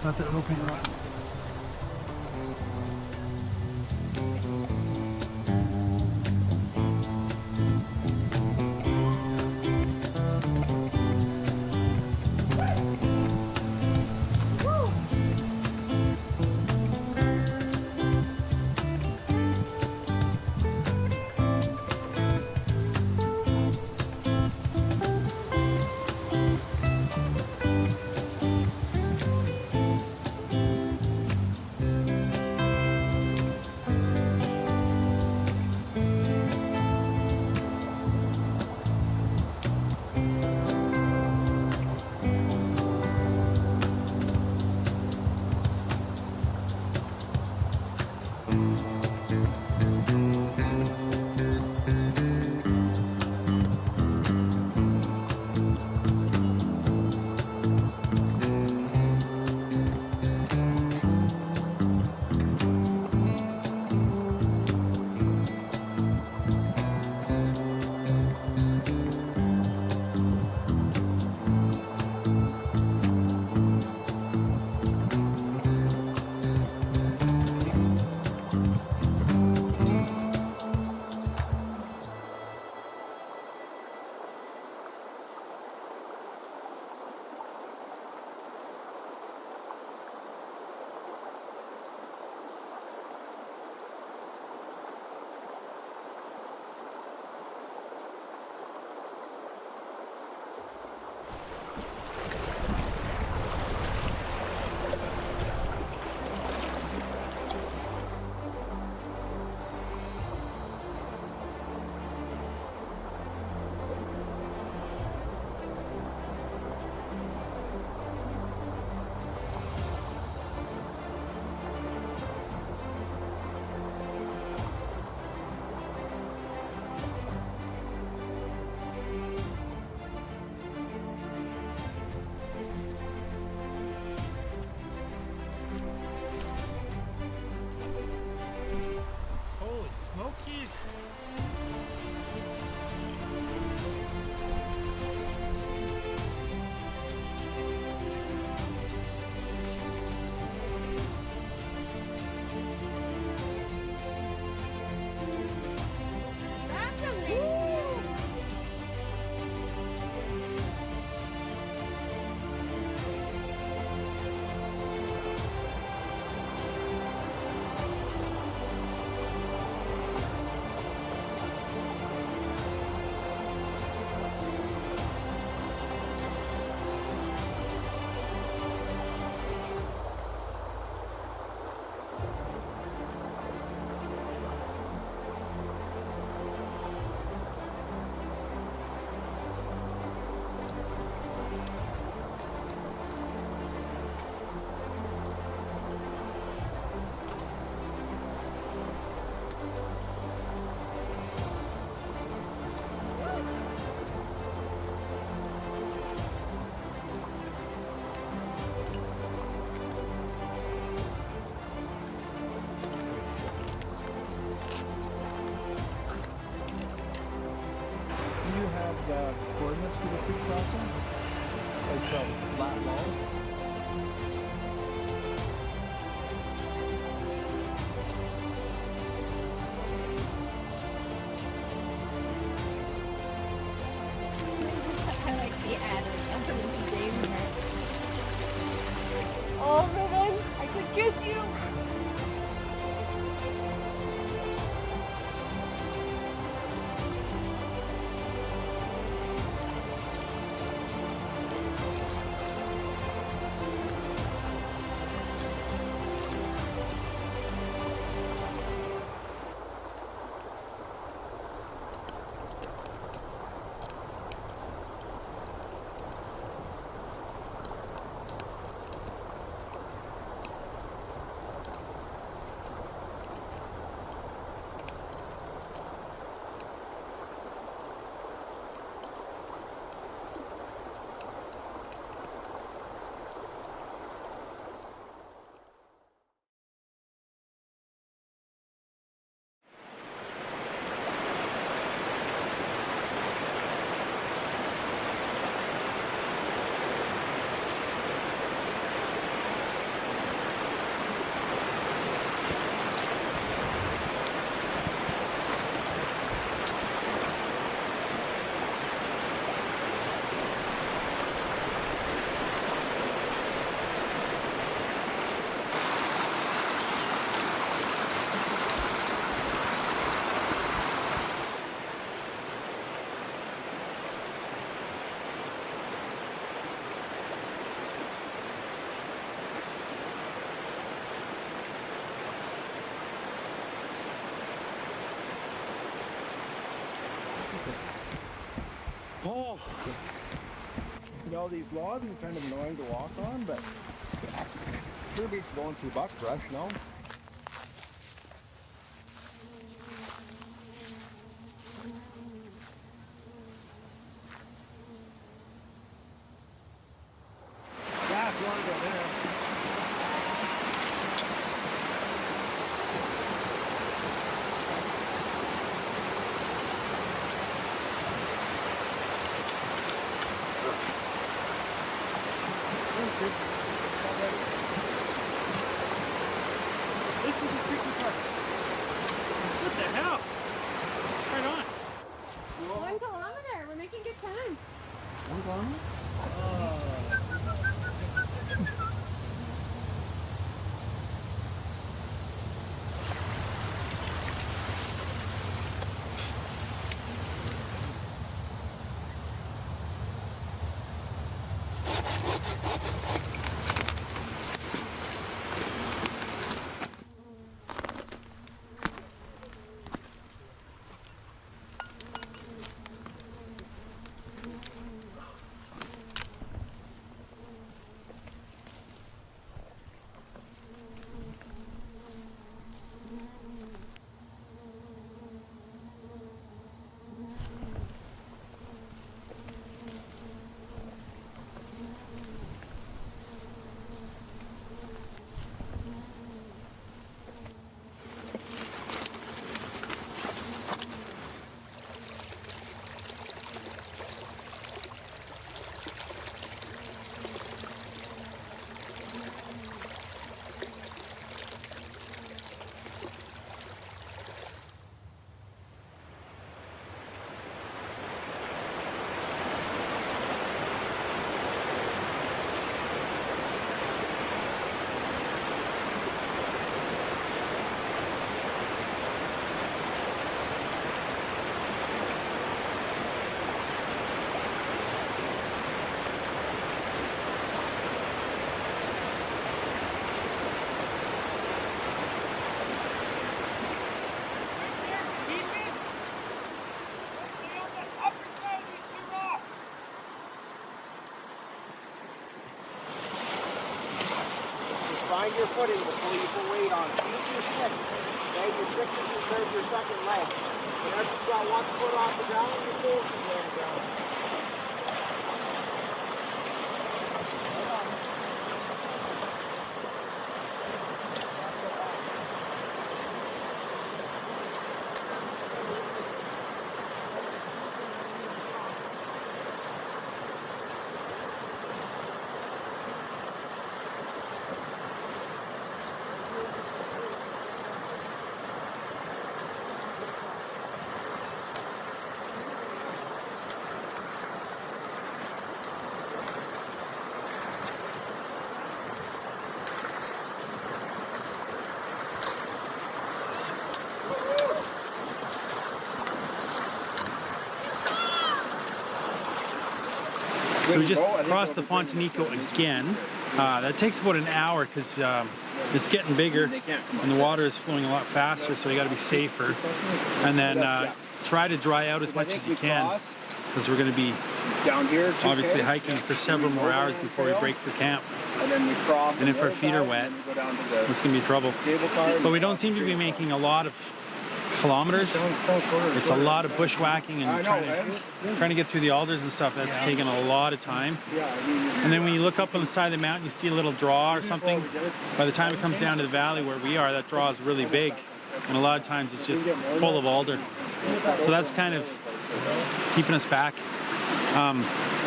Not that open run. The coordinates for the creek crossing? Like the flat wall? I like the adder jumping into Dave's head. Oh, Ruben, I could kiss you. Oh, you know, these logs are kind of annoying to walk on, but sure beats going through buckbrush, no? Yeah, if you want to go there. This is a tricky part. What the hell? Right on. 1 kilometer. We're making good time. 1 kilometer? Find your footing before you put weight on it. Use your stick. Okay, your stick is to serve your second leg. Whenever you've got 1 foot off the ground, your toes can lay on the ground. So we just crossed the Fontanico again. That takes about an hour because it's getting bigger and the water is flowing a lot faster, so you got to be safer. And then try to dry out as much as you can, because we're going to be down here obviously hiking for several more hours before we break for camp. And then we cross. And if our feet are wet, it's going to be trouble. But we don't seem to be making a lot of kilometers. It's a lot of bushwhacking and trying to get through the alders and stuff. That's taken a lot of time. And then when you look up on the side of the mountain, you see a little draw or something. By the time it comes down to the valley where we are, that draw is really big. And a lot of times it's just full of alder. So that's kind of keeping us back.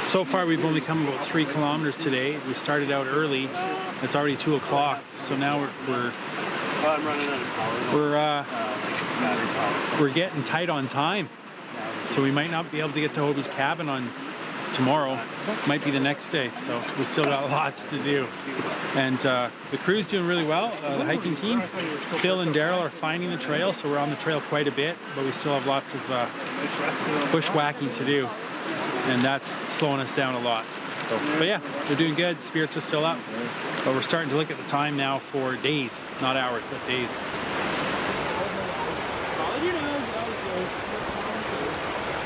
So far we've only come about 3 kilometers today. We started out early. It's already 2 o'clock. So now we're getting tight on time. So we might not be able to get to Hobie's cabin on tomorrow. Might be the next day. So we still got lots to do. And the crew's doing really well. The hiking team, Phil and Daryl, are finding the trail. So we're on the trail quite a bit, but we still have lots of bushwhacking to do. And that's slowing us down a lot. So, but yeah, we're doing good. Spirits are still up. But we're starting to look at the time now for days, not hours, but days.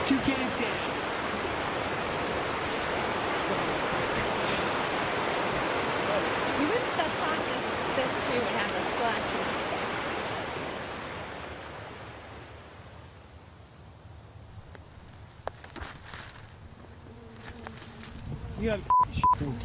You would have thought this tree would have a slash. You got shit.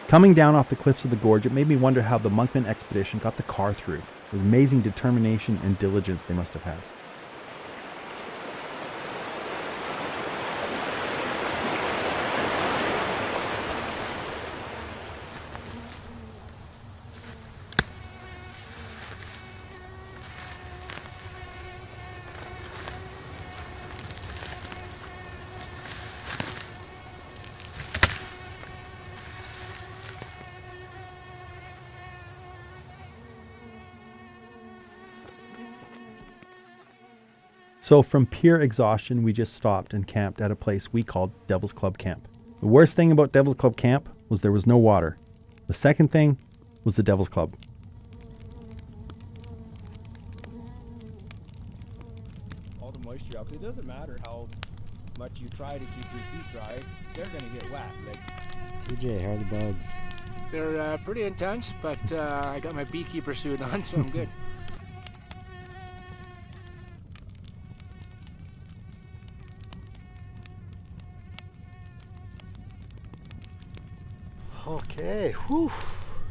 Coming down off the cliffs of the gorge, it made me wonder how the Monkman expedition got the car through. It was amazing determination and diligence they must have had. So from pure exhaustion, we just stopped and camped at a place we called Devil's Club Camp. The worst thing about Devil's Club Camp was there was no water. The second thing was the Devil's Club. All the moisture up. It doesn't matter how much you try to keep your feet dry, they're gonna get wet. TJ, how are the bugs? They're pretty intense, but I got my beekeeper suit on, so I'm good. Okay, whew.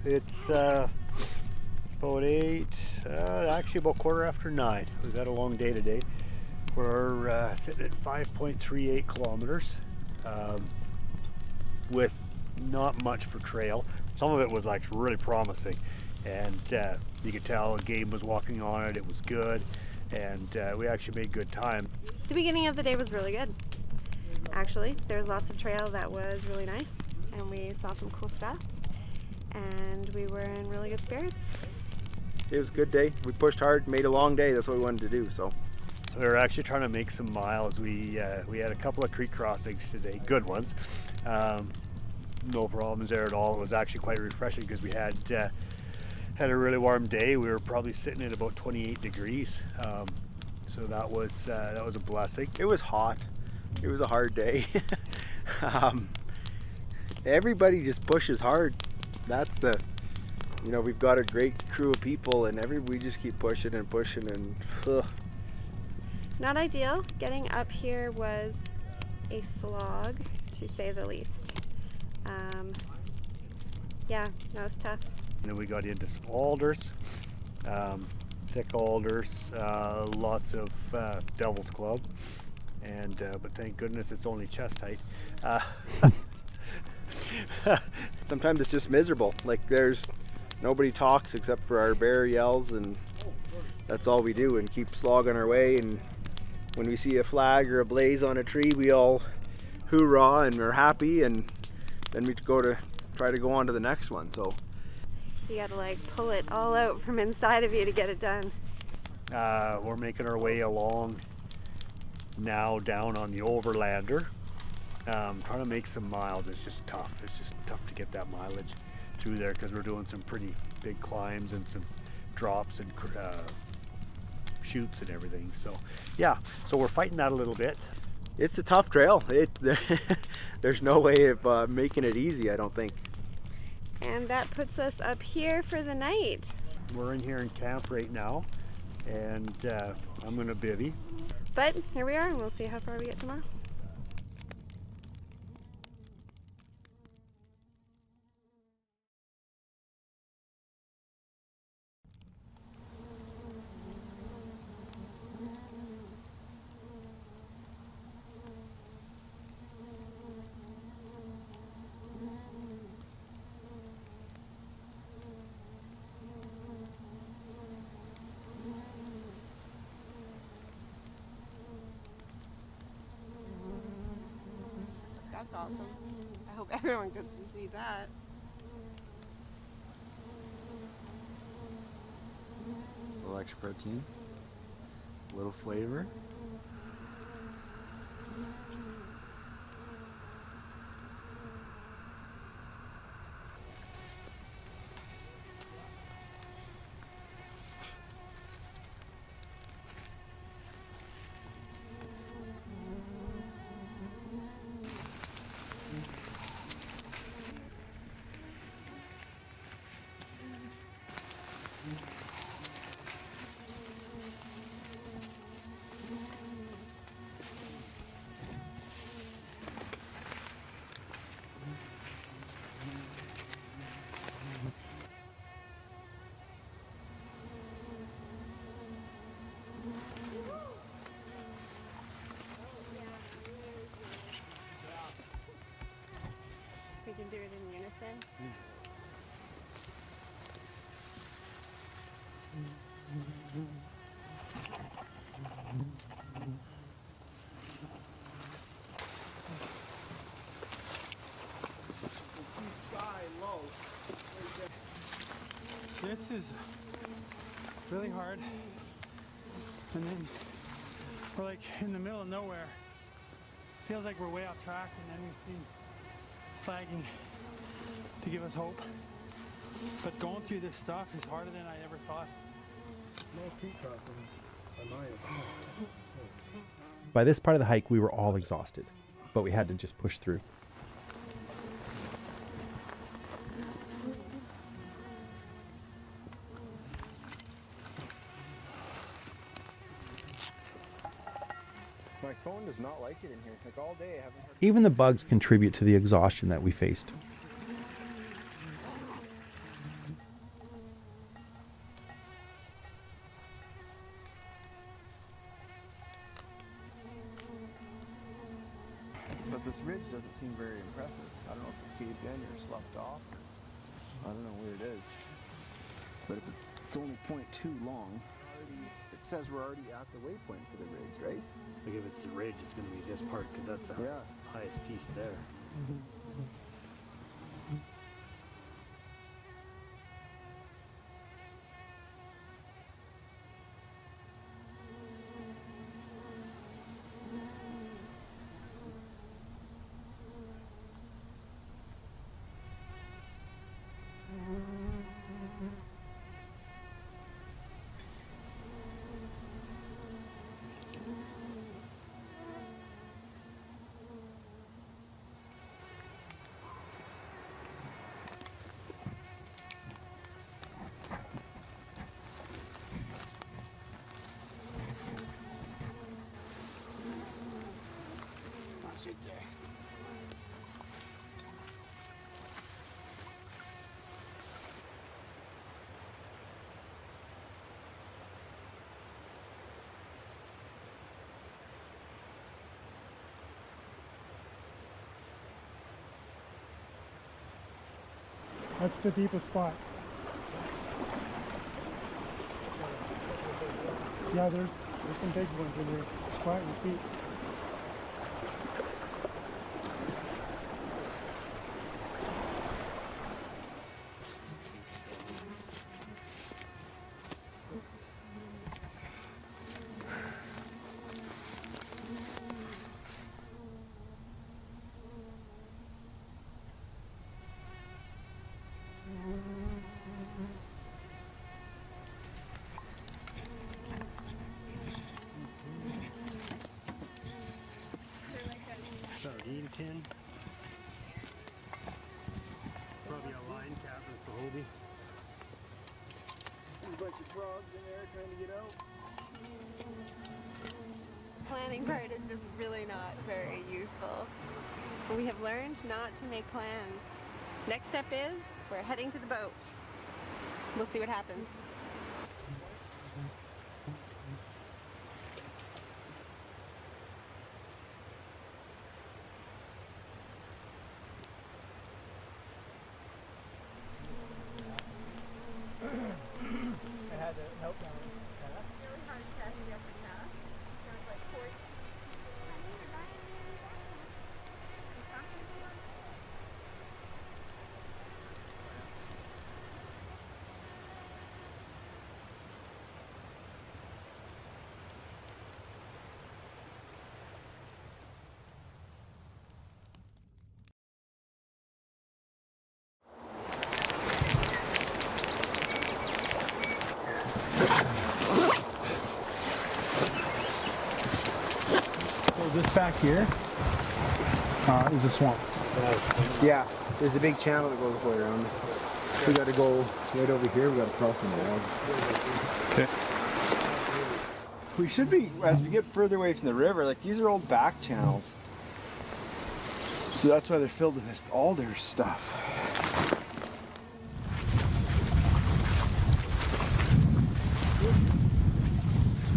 It's about 8, actually about 9:15. We've had a long day today. We're sitting at 5.38 kilometers with not much for trail. Some of it was like really promising, and you could tell a game was walking on it. It was good, and we actually made good time. The beginning of the day was really good. Actually, there was lots of trail that was really nice, and we saw some cool stuff, and we were in really good spirits. It was a good day. We pushed hard, made a long day. That's what we wanted to do. So we were actually trying to make some miles. We had a couple of creek crossings today, good ones. No problems there at all. It was actually quite refreshing because we had had a really warm day. We were probably sitting at about 28 degrees. So that was a blessing. It was hot. It was a hard day. Everybody just pushes hard. That's the, you know, we've got a great crew of people, and we just keep pushing and pushing, and ugh. Not ideal. Getting up here was a slog, to say the least. Yeah, that was tough. And then we got into some alders, thick alders, lots of devil's club, and but thank goodness it's only chest height. Sometimes it's just miserable. Like nobody talks except for our bear yells, and that's all we do, and keep slogging our way. And when we see a flag or a blaze on a tree, we all hoorah and we're happy, and then we try to go on to the next one. So you gotta like pull it all out from inside of you to get it done. we're making our way along now down on the Overlander, trying to make some miles. It's just tough. It's just tough to get that mileage through there because we're doing some pretty big climbs and some drops and chutes and everything. So yeah, so we're fighting that a little bit. It's a tough trail. There's no way of making it easy, I don't think. And that puts us up here for the night. We're in here in camp right now, and I'm gonna bivvy. But here we are, and we'll see how far we get tomorrow. That's awesome. I hope everyone gets to see that. A little extra protein, a little flavor. We can do it in unison. This is really hard, and then we're like in the middle of nowhere. Feels like we're way off track, and then we see flagging to give us hope. But going through this stuff is harder than I ever thought. No creek crossing on my end. By this part of the hike, we were all exhausted, but we had to just push through. My phone does not like it in here. Like all day I haven't heard. Even the bugs contribute to the exhaustion that we faced. But this ridge doesn't seem very impressive. I don't know if it's caved in or sloughed off. I don't know where it is. But if it's only 0.2 long, it says we're already at the waypoint for the ridge, right? Like if it's the ridge, it's going to be this part because that's the highest piece there. That's the deepest spot. Yeah, there's some big ones in here. Quiet your feet. Sardine tin. Probably a line cabin for Hobie. There's a bunch of frogs in there trying to get out. Planning part is just really not very useful. We have learned not to make plans. Next step is we're heading to the boat. We'll see what happens. I had to help them. Really hard to catch you up in that. There's like 40 So this back here is a swamp. Yeah, there's a big channel that goes way around. We got to go right over here. We got to cross the log. Okay. We should be, as we get further away from the river, like these are old back channels. So that's why they're filled with this alder stuff.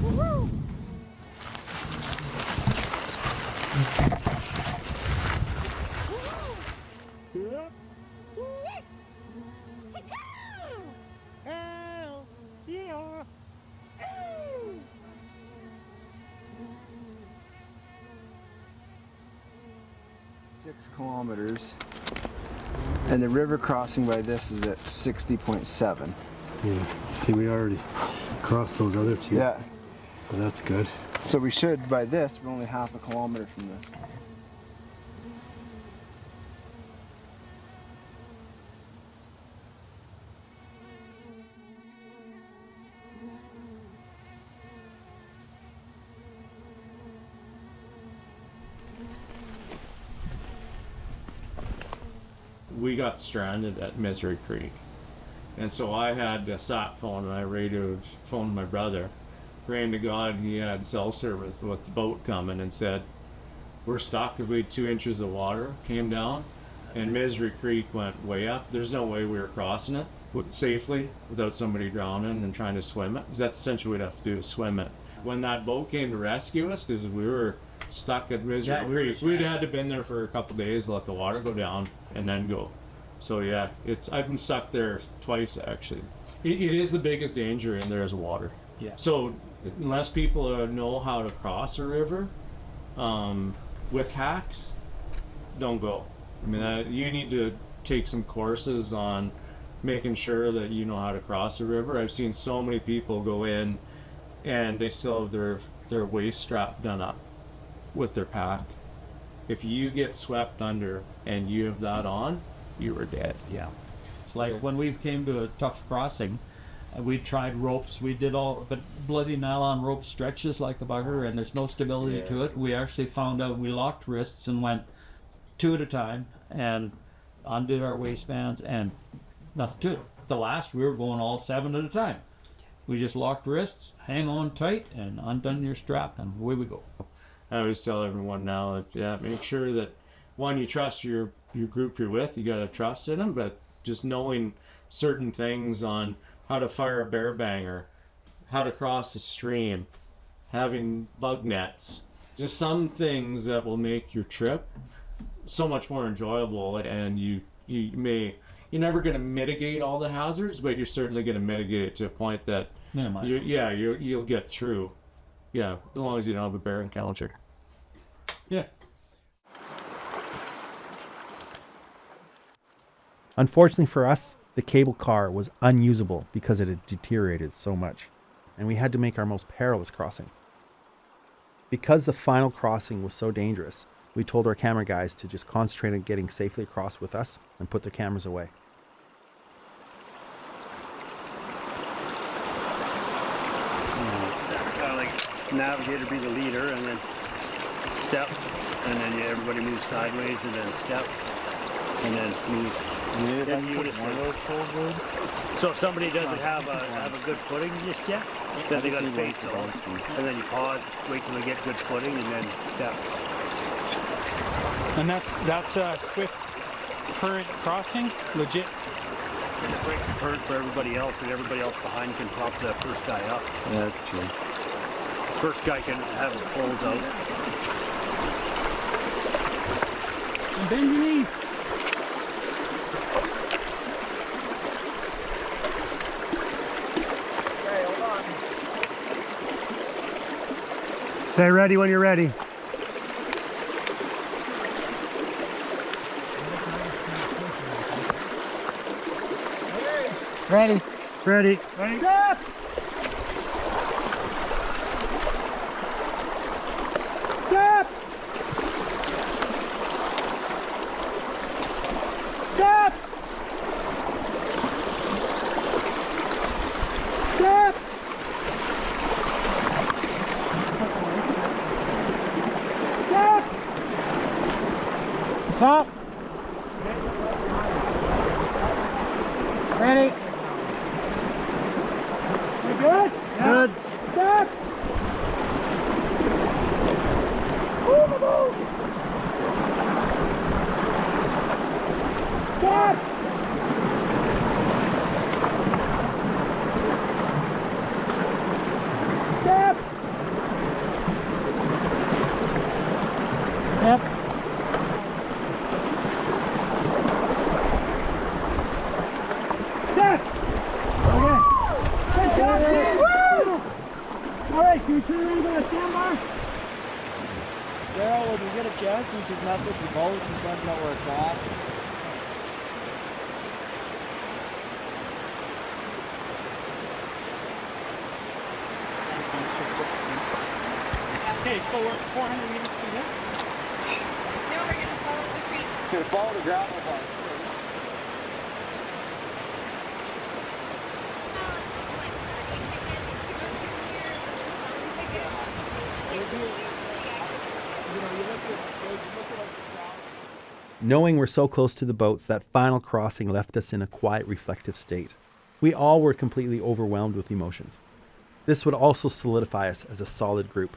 Woo! Yeah. 6 kilometers. And the river crossing by this is at 60.7. Yeah. See, we already crossed those other two. Yeah. So that's good. So we should, by this, we're only half a kilometer from the... We got stranded at Misery Creek, and so I had a sat phone and I phoned my brother, praying to God he had cell service with the boat coming, and said, we're stuck. We had 2 inches of water came down and Misery Creek went way up. There's no way we were crossing it safely without somebody drowning and trying to swim it, because that's essentially what we'd have to do, is swim it. When that boat came to rescue us, because we were stuck at Misery Creek, we'd had to been there for a couple days, let the water go down and then go. So yeah, I've been stuck there twice actually. It is the biggest danger in there is water. Yeah. So unless people know how to cross a river with hacks, don't go. I mean, you need to take some courses on making sure that you know how to cross a river. I've seen so many people go in and they still have their waist strap done up with their pack. If you get swept under and you have that on, you are dead. Yeah. It's like when we came to a tough crossing, we tried ropes, we did all, but bloody nylon rope stretches like a bugger and there's no stability to it. We actually found out we locked wrists and went 2 at a time and undid our waistbands and nothing to it. The last, we were going all 7 at a time. We just locked wrists, hang on tight, and undone your strap, and away we go. I always tell everyone now that, yeah, make sure that, one, you trust your group you're with, you gotta trust in them, but just knowing certain things on how to fire a bear banger, how to cross a stream, having bug nets, just some things that will make your trip so much more enjoyable, and you may you're never going to mitigate all the hazards, but you're certainly going to mitigate it to a point that Minimize. you'll get through. Yeah, as long as you don't have a bear encounter. Yeah. Unfortunately for us, the cable car was unusable because it had deteriorated so much, and we had to make our most perilous crossing. Because the final crossing was so dangerous, we told our camera guys to just concentrate on getting safely across with us and put their cameras away. Kind of like navigator be the leader, and then step, and then everybody moves sideways, and then step, and then move. Then you so if somebody doesn't have a good footing just yet, then they got to face it, and then you pause, wait till they get good footing, and then step. And that's a swift current crossing, legit. And it breaks the current for everybody else, and everybody else behind can prop the first guy up. Yeah, that's true. First guy can have his poles out. Benjamin! Say ready when you're ready. Ready. Ready. Ready. Stop! Stop! Stop! Stop! Stop! Stop! Ready? You good? Good. Stop! Move, move! Stop! Stop! Yep. Stop! Okay. Good job, team! Woo! All right, can you turn around and go to standby? Daryl, when you get a chance, you should message the boat and just let them know we're across. Okay, so we're 400 meters through this. Now we're gonna follow the creek. Gonna follow the gravel bar. Knowing we're so close to the boats, that final crossing left us in a quiet, reflective state. We all were completely overwhelmed with emotions. This would also solidify us as a solid group.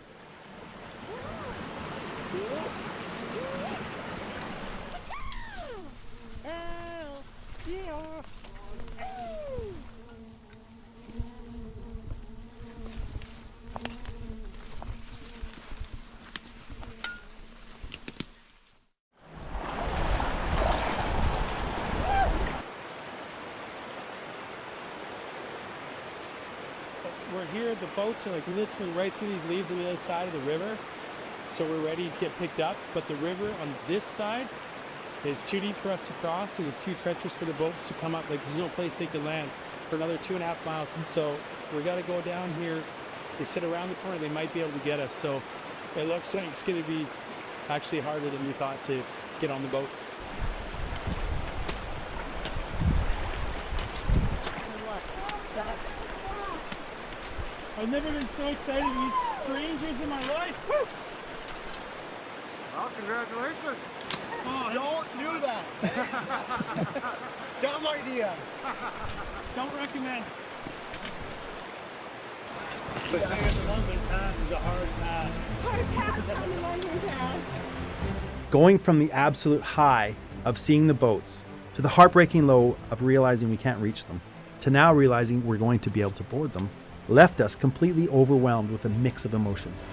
We're here, the boats are like literally right through these leaves on the other side of the river. So we're ready to get picked up, but the river on this side is too deep for us to cross, and it's too treacherous for the boats to come up. Like, there's no place they can land for another 2.5 miles. So we got to go down here. They sit around the corner, they might be able to get us. So it looks like it's going to be actually harder than we thought to get on the boats. I've never been so excited to meet strangers in my life. Woo! Well, congratulations. Oh, Don't do that. Dumb idea. don't recommend. The Monkman Pass is a hard pass. Hard pass on the Monkman Pass. Going from the absolute high of seeing the boats to the heartbreaking low of realizing we can't reach them, to now realizing we're going to be able to board them, left us completely overwhelmed with a mix of emotions.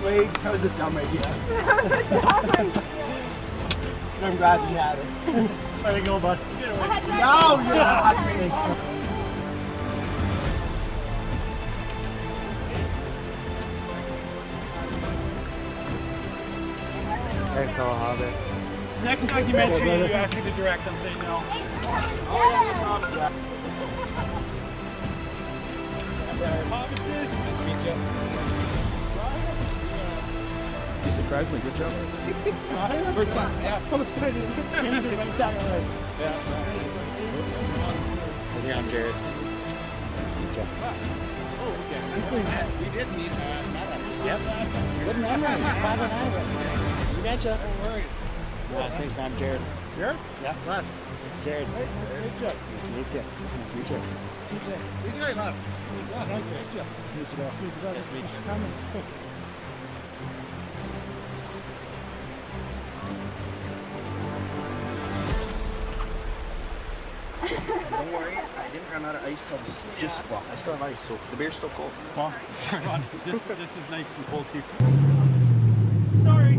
Wade, that was a dumb idea. I'm glad you had it. Let it go, bud. No, you're not me. Hey, fellow Hobbit. Next documentary you ask me to direct, I'm saying no. You surprised me. Good job. First time. Yeah. I'm excited. It's changed my entire life. Yeah. How's it going, Jared? Nice to meet you. Oh, okay. We did meet Yep. Good memory. 5 and 9. You betcha. No worries. Yeah, thanks, I'm Jared. Jared? Yeah, Les. Jared. Hey, Jess. Nice to meet you. Nice to meet you. TJ. TJ, Les. Yeah, nice face. Yeah. Nice to meet you, though. Nice to meet you. Don't worry, I didn't run out of ice cubes. Just, well, I still have ice, so the beer's still cold. Well, this is nice and cold, too. Sorry.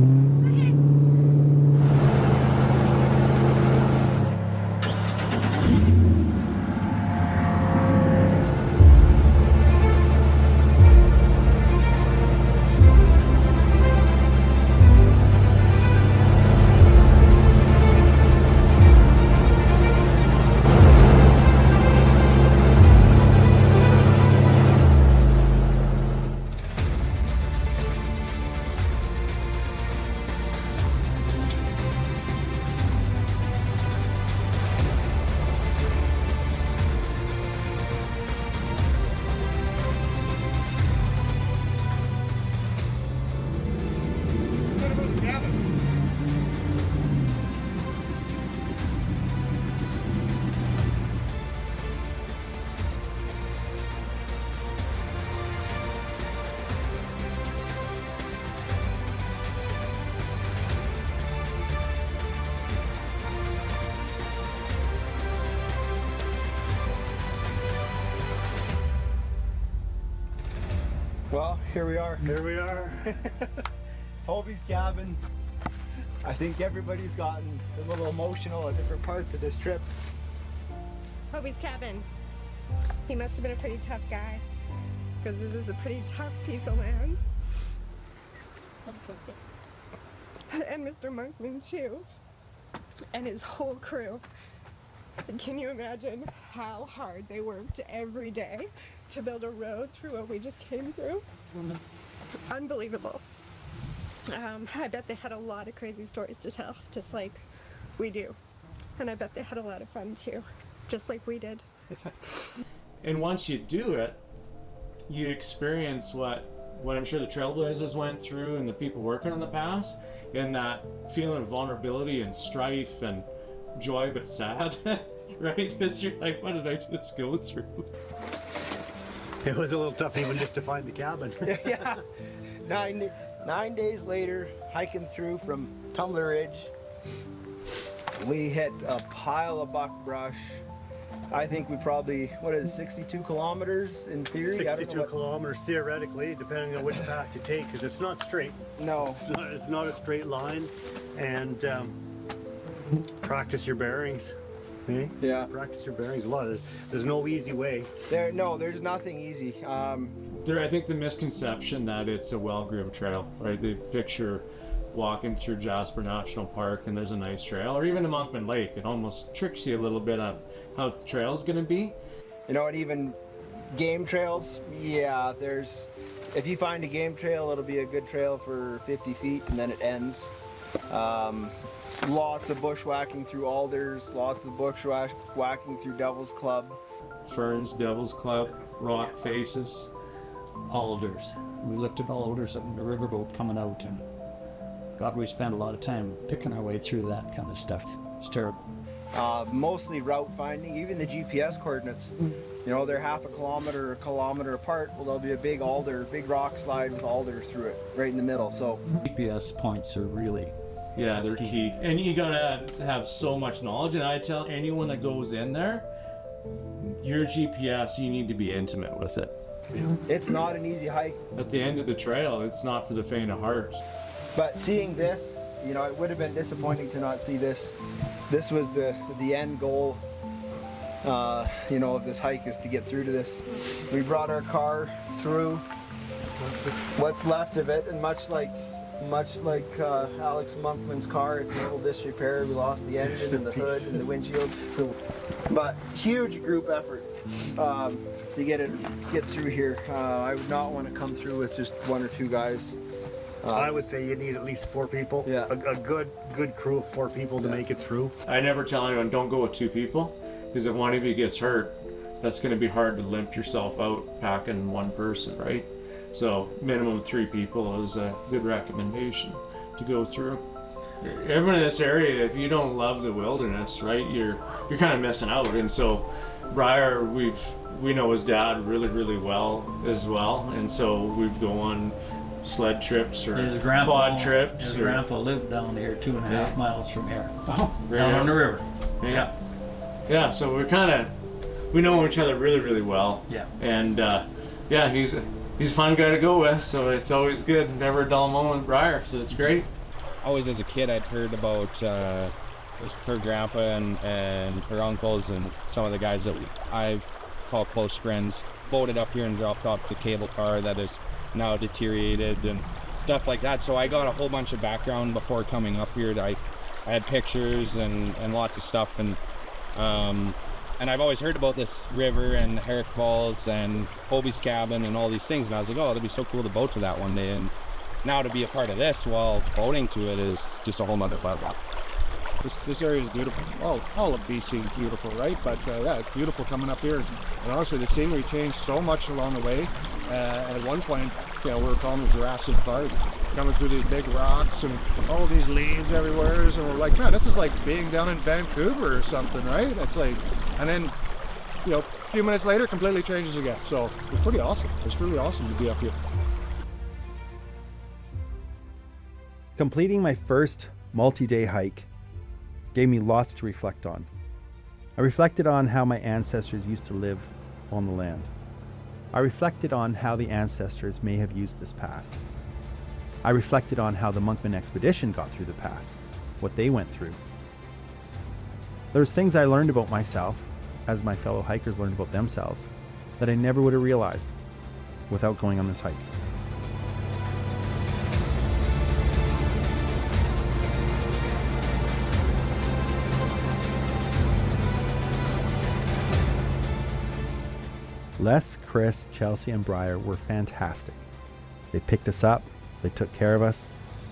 Well, here we are. Here we are. Hobie's cabin. I think everybody's gotten a little emotional at different parts of this trip. Hobie's cabin. He must have been a pretty tough guy, because this is a pretty tough piece of land. And Mr. Monkman too, and his whole crew. And can you imagine how hard they worked every day to build a road through what we just came through? Unbelievable. I bet they had a lot of crazy stories to tell, just like we do. And I bet they had a lot of fun too, just like we did. And once you do it, you experience what I'm sure the Trailblazers went through and the people working on the pass, and that feeling of vulnerability and strife and joy but sad, right? Because you're like, what did I just go through? It was a little tough even just to find the cabin. Yeah. 9 days later, hiking through from Tumbler Ridge, we hit a pile of buckbrush. I think we probably, 62 kilometers in theory? 62 kilometers theoretically, depending on which path you take, because it's not straight. No. It's not a straight line, and practice your bearings. Eh? Yeah. Practice your bearings a lot. There's no easy way. There's nothing easy. I think the misconception that it's a well-groomed trail, right? They picture walking through Jasper National Park and there's a nice trail, or even a Monkman Lake. It almost tricks you a little bit on how the trail's going to be. You know, and even game trails, yeah, if you find a game trail, it'll be a good trail for 50 feet and then it ends. Lots of bushwhacking through alders, lots of bushwhacking through Devil's Club. Ferns, Devil's Club, rock faces, alders. We looked at alders on the riverboat coming out, and God, we spent a lot of time picking our way through that kind of stuff. It's terrible. Mostly route finding, even the GPS coordinates. You know, they're half a kilometer or a kilometer apart. Well, there'll be a big rock slide with alder through it, right in the middle. So GPS points are really they're key. And you gotta have so much knowledge. And I tell anyone that goes in there, your GPS, you need to be intimate with it. It's not an easy hike. At the end of the trail, it's not for the faint of heart. But seeing this, you know, it would have been disappointing to not see this. This was the end goal, you know, of this hike, is to get through to this. We brought our car through what's left of it, and much like Alex Monkman's car, it's in total disrepair. We lost the engine and the hood and the windshield. But huge group effort to get through here. I would not want to come through with just one or two guys. I would say you need at least 4 people. Yeah. A good crew of 4 people to make it through. I never tell anyone don't go with 2 people, because if one of you gets hurt, that's going to be hard to limp yourself out packing one person, right? So minimum 3 people is a good recommendation to go through. Everyone in this area, if you don't love the wilderness, right, you're kind of missing out. And so Briar, we know his dad really, really well as well, and so we'd go on sled trips or his grandpa, quad trips. His grandpa lived down here 2.5 miles from here. Oh, down on the river. Yeah. Yeah, so we know each other really, really well. Yeah. And yeah, he's a fun guy to go with, so it's always good. Never a dull moment with Briar, so it's great. Always as a kid, I'd heard about her grandpa and her uncles and some of the guys that I've called close friends boated up here and dropped off the cable car that is now deteriorated and stuff like that. So I got a whole bunch of background before coming up here. I had pictures and lots of stuff, and I've always heard about this river and Herrick Falls and Hobie's Cabin and all these things, and I was like, oh, that'd be so cool to boat to that one day. And now to be a part of this while boating to it is just a whole nother level. This area is beautiful. All of BC is beautiful, right? But yeah, it's beautiful coming up here. And honestly, the scenery changed so much along the way. At one point, you know, we were calling the Jurassic Park, coming through these big rocks and all these leaves everywhere. And we're like, man, this is like being down in Vancouver or something, right? It's like, and then, you know, a few minutes later, completely changes again. So it's pretty awesome. It's really awesome to be up here. Completing my first multi-day hike gave me lots to reflect on. I reflected on how my ancestors used to live on the land. I reflected on how the ancestors may have used this pass. I reflected on how the Monkman expedition got through the pass, what they went through. There's things I learned about myself, as my fellow hikers learned about themselves, that I never would have realized without going on this hike. Les, Chris, Chelsea, and Briar were fantastic. They picked us up, they took care of us,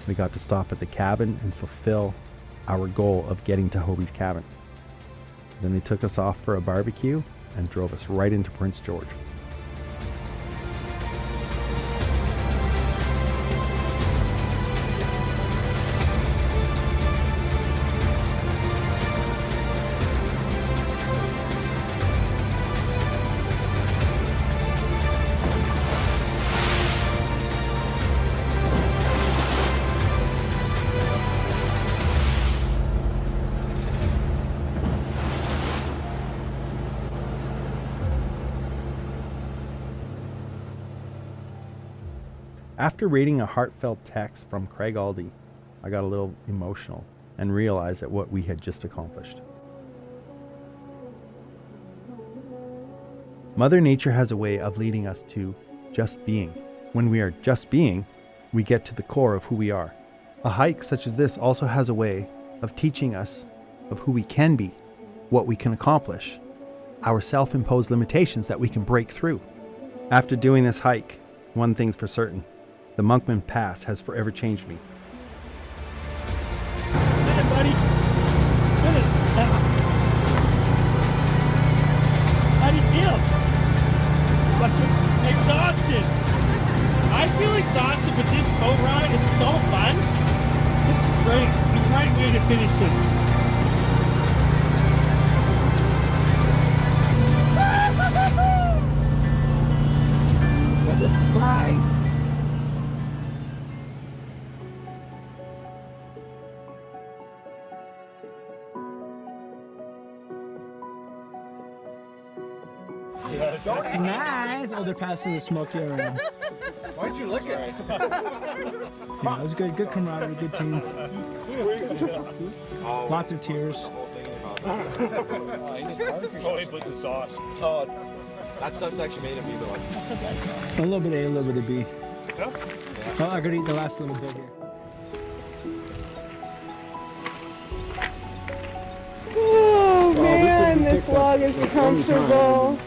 we got to stop at the cabin and fulfill our goal of getting to Hobie's Cabin. Then they took us off for a barbecue and drove us right into Prince George. After reading a heartfelt text from Craig Aldy, I got a little emotional and realized at what we had just accomplished. Mother Nature has a way of leading us to just being. When we are just being, we get to the core of who we are. A hike such as this also has a way of teaching us of who we can be, what we can accomplish, our self-imposed limitations that we can break through. After doing this hike, one thing's for certain. The Monkman Pass has forever changed me. Get it, buddy. Get it. How do you feel? Exhausted. I feel exhausted, but this boat ride is so fun. This is great. I'm trying to finish this. Nice. Oh, they're passing the smoky around. Why'd you lick it? Yeah, it was good. Good camaraderie. Good team. Lots of tears. Oh, he puts the sauce. Oh, that stuff's actually made of either one. A little bit A, a little bit of B. Oh, I gotta eat the last little bit here. Oh man, this log is comfortable.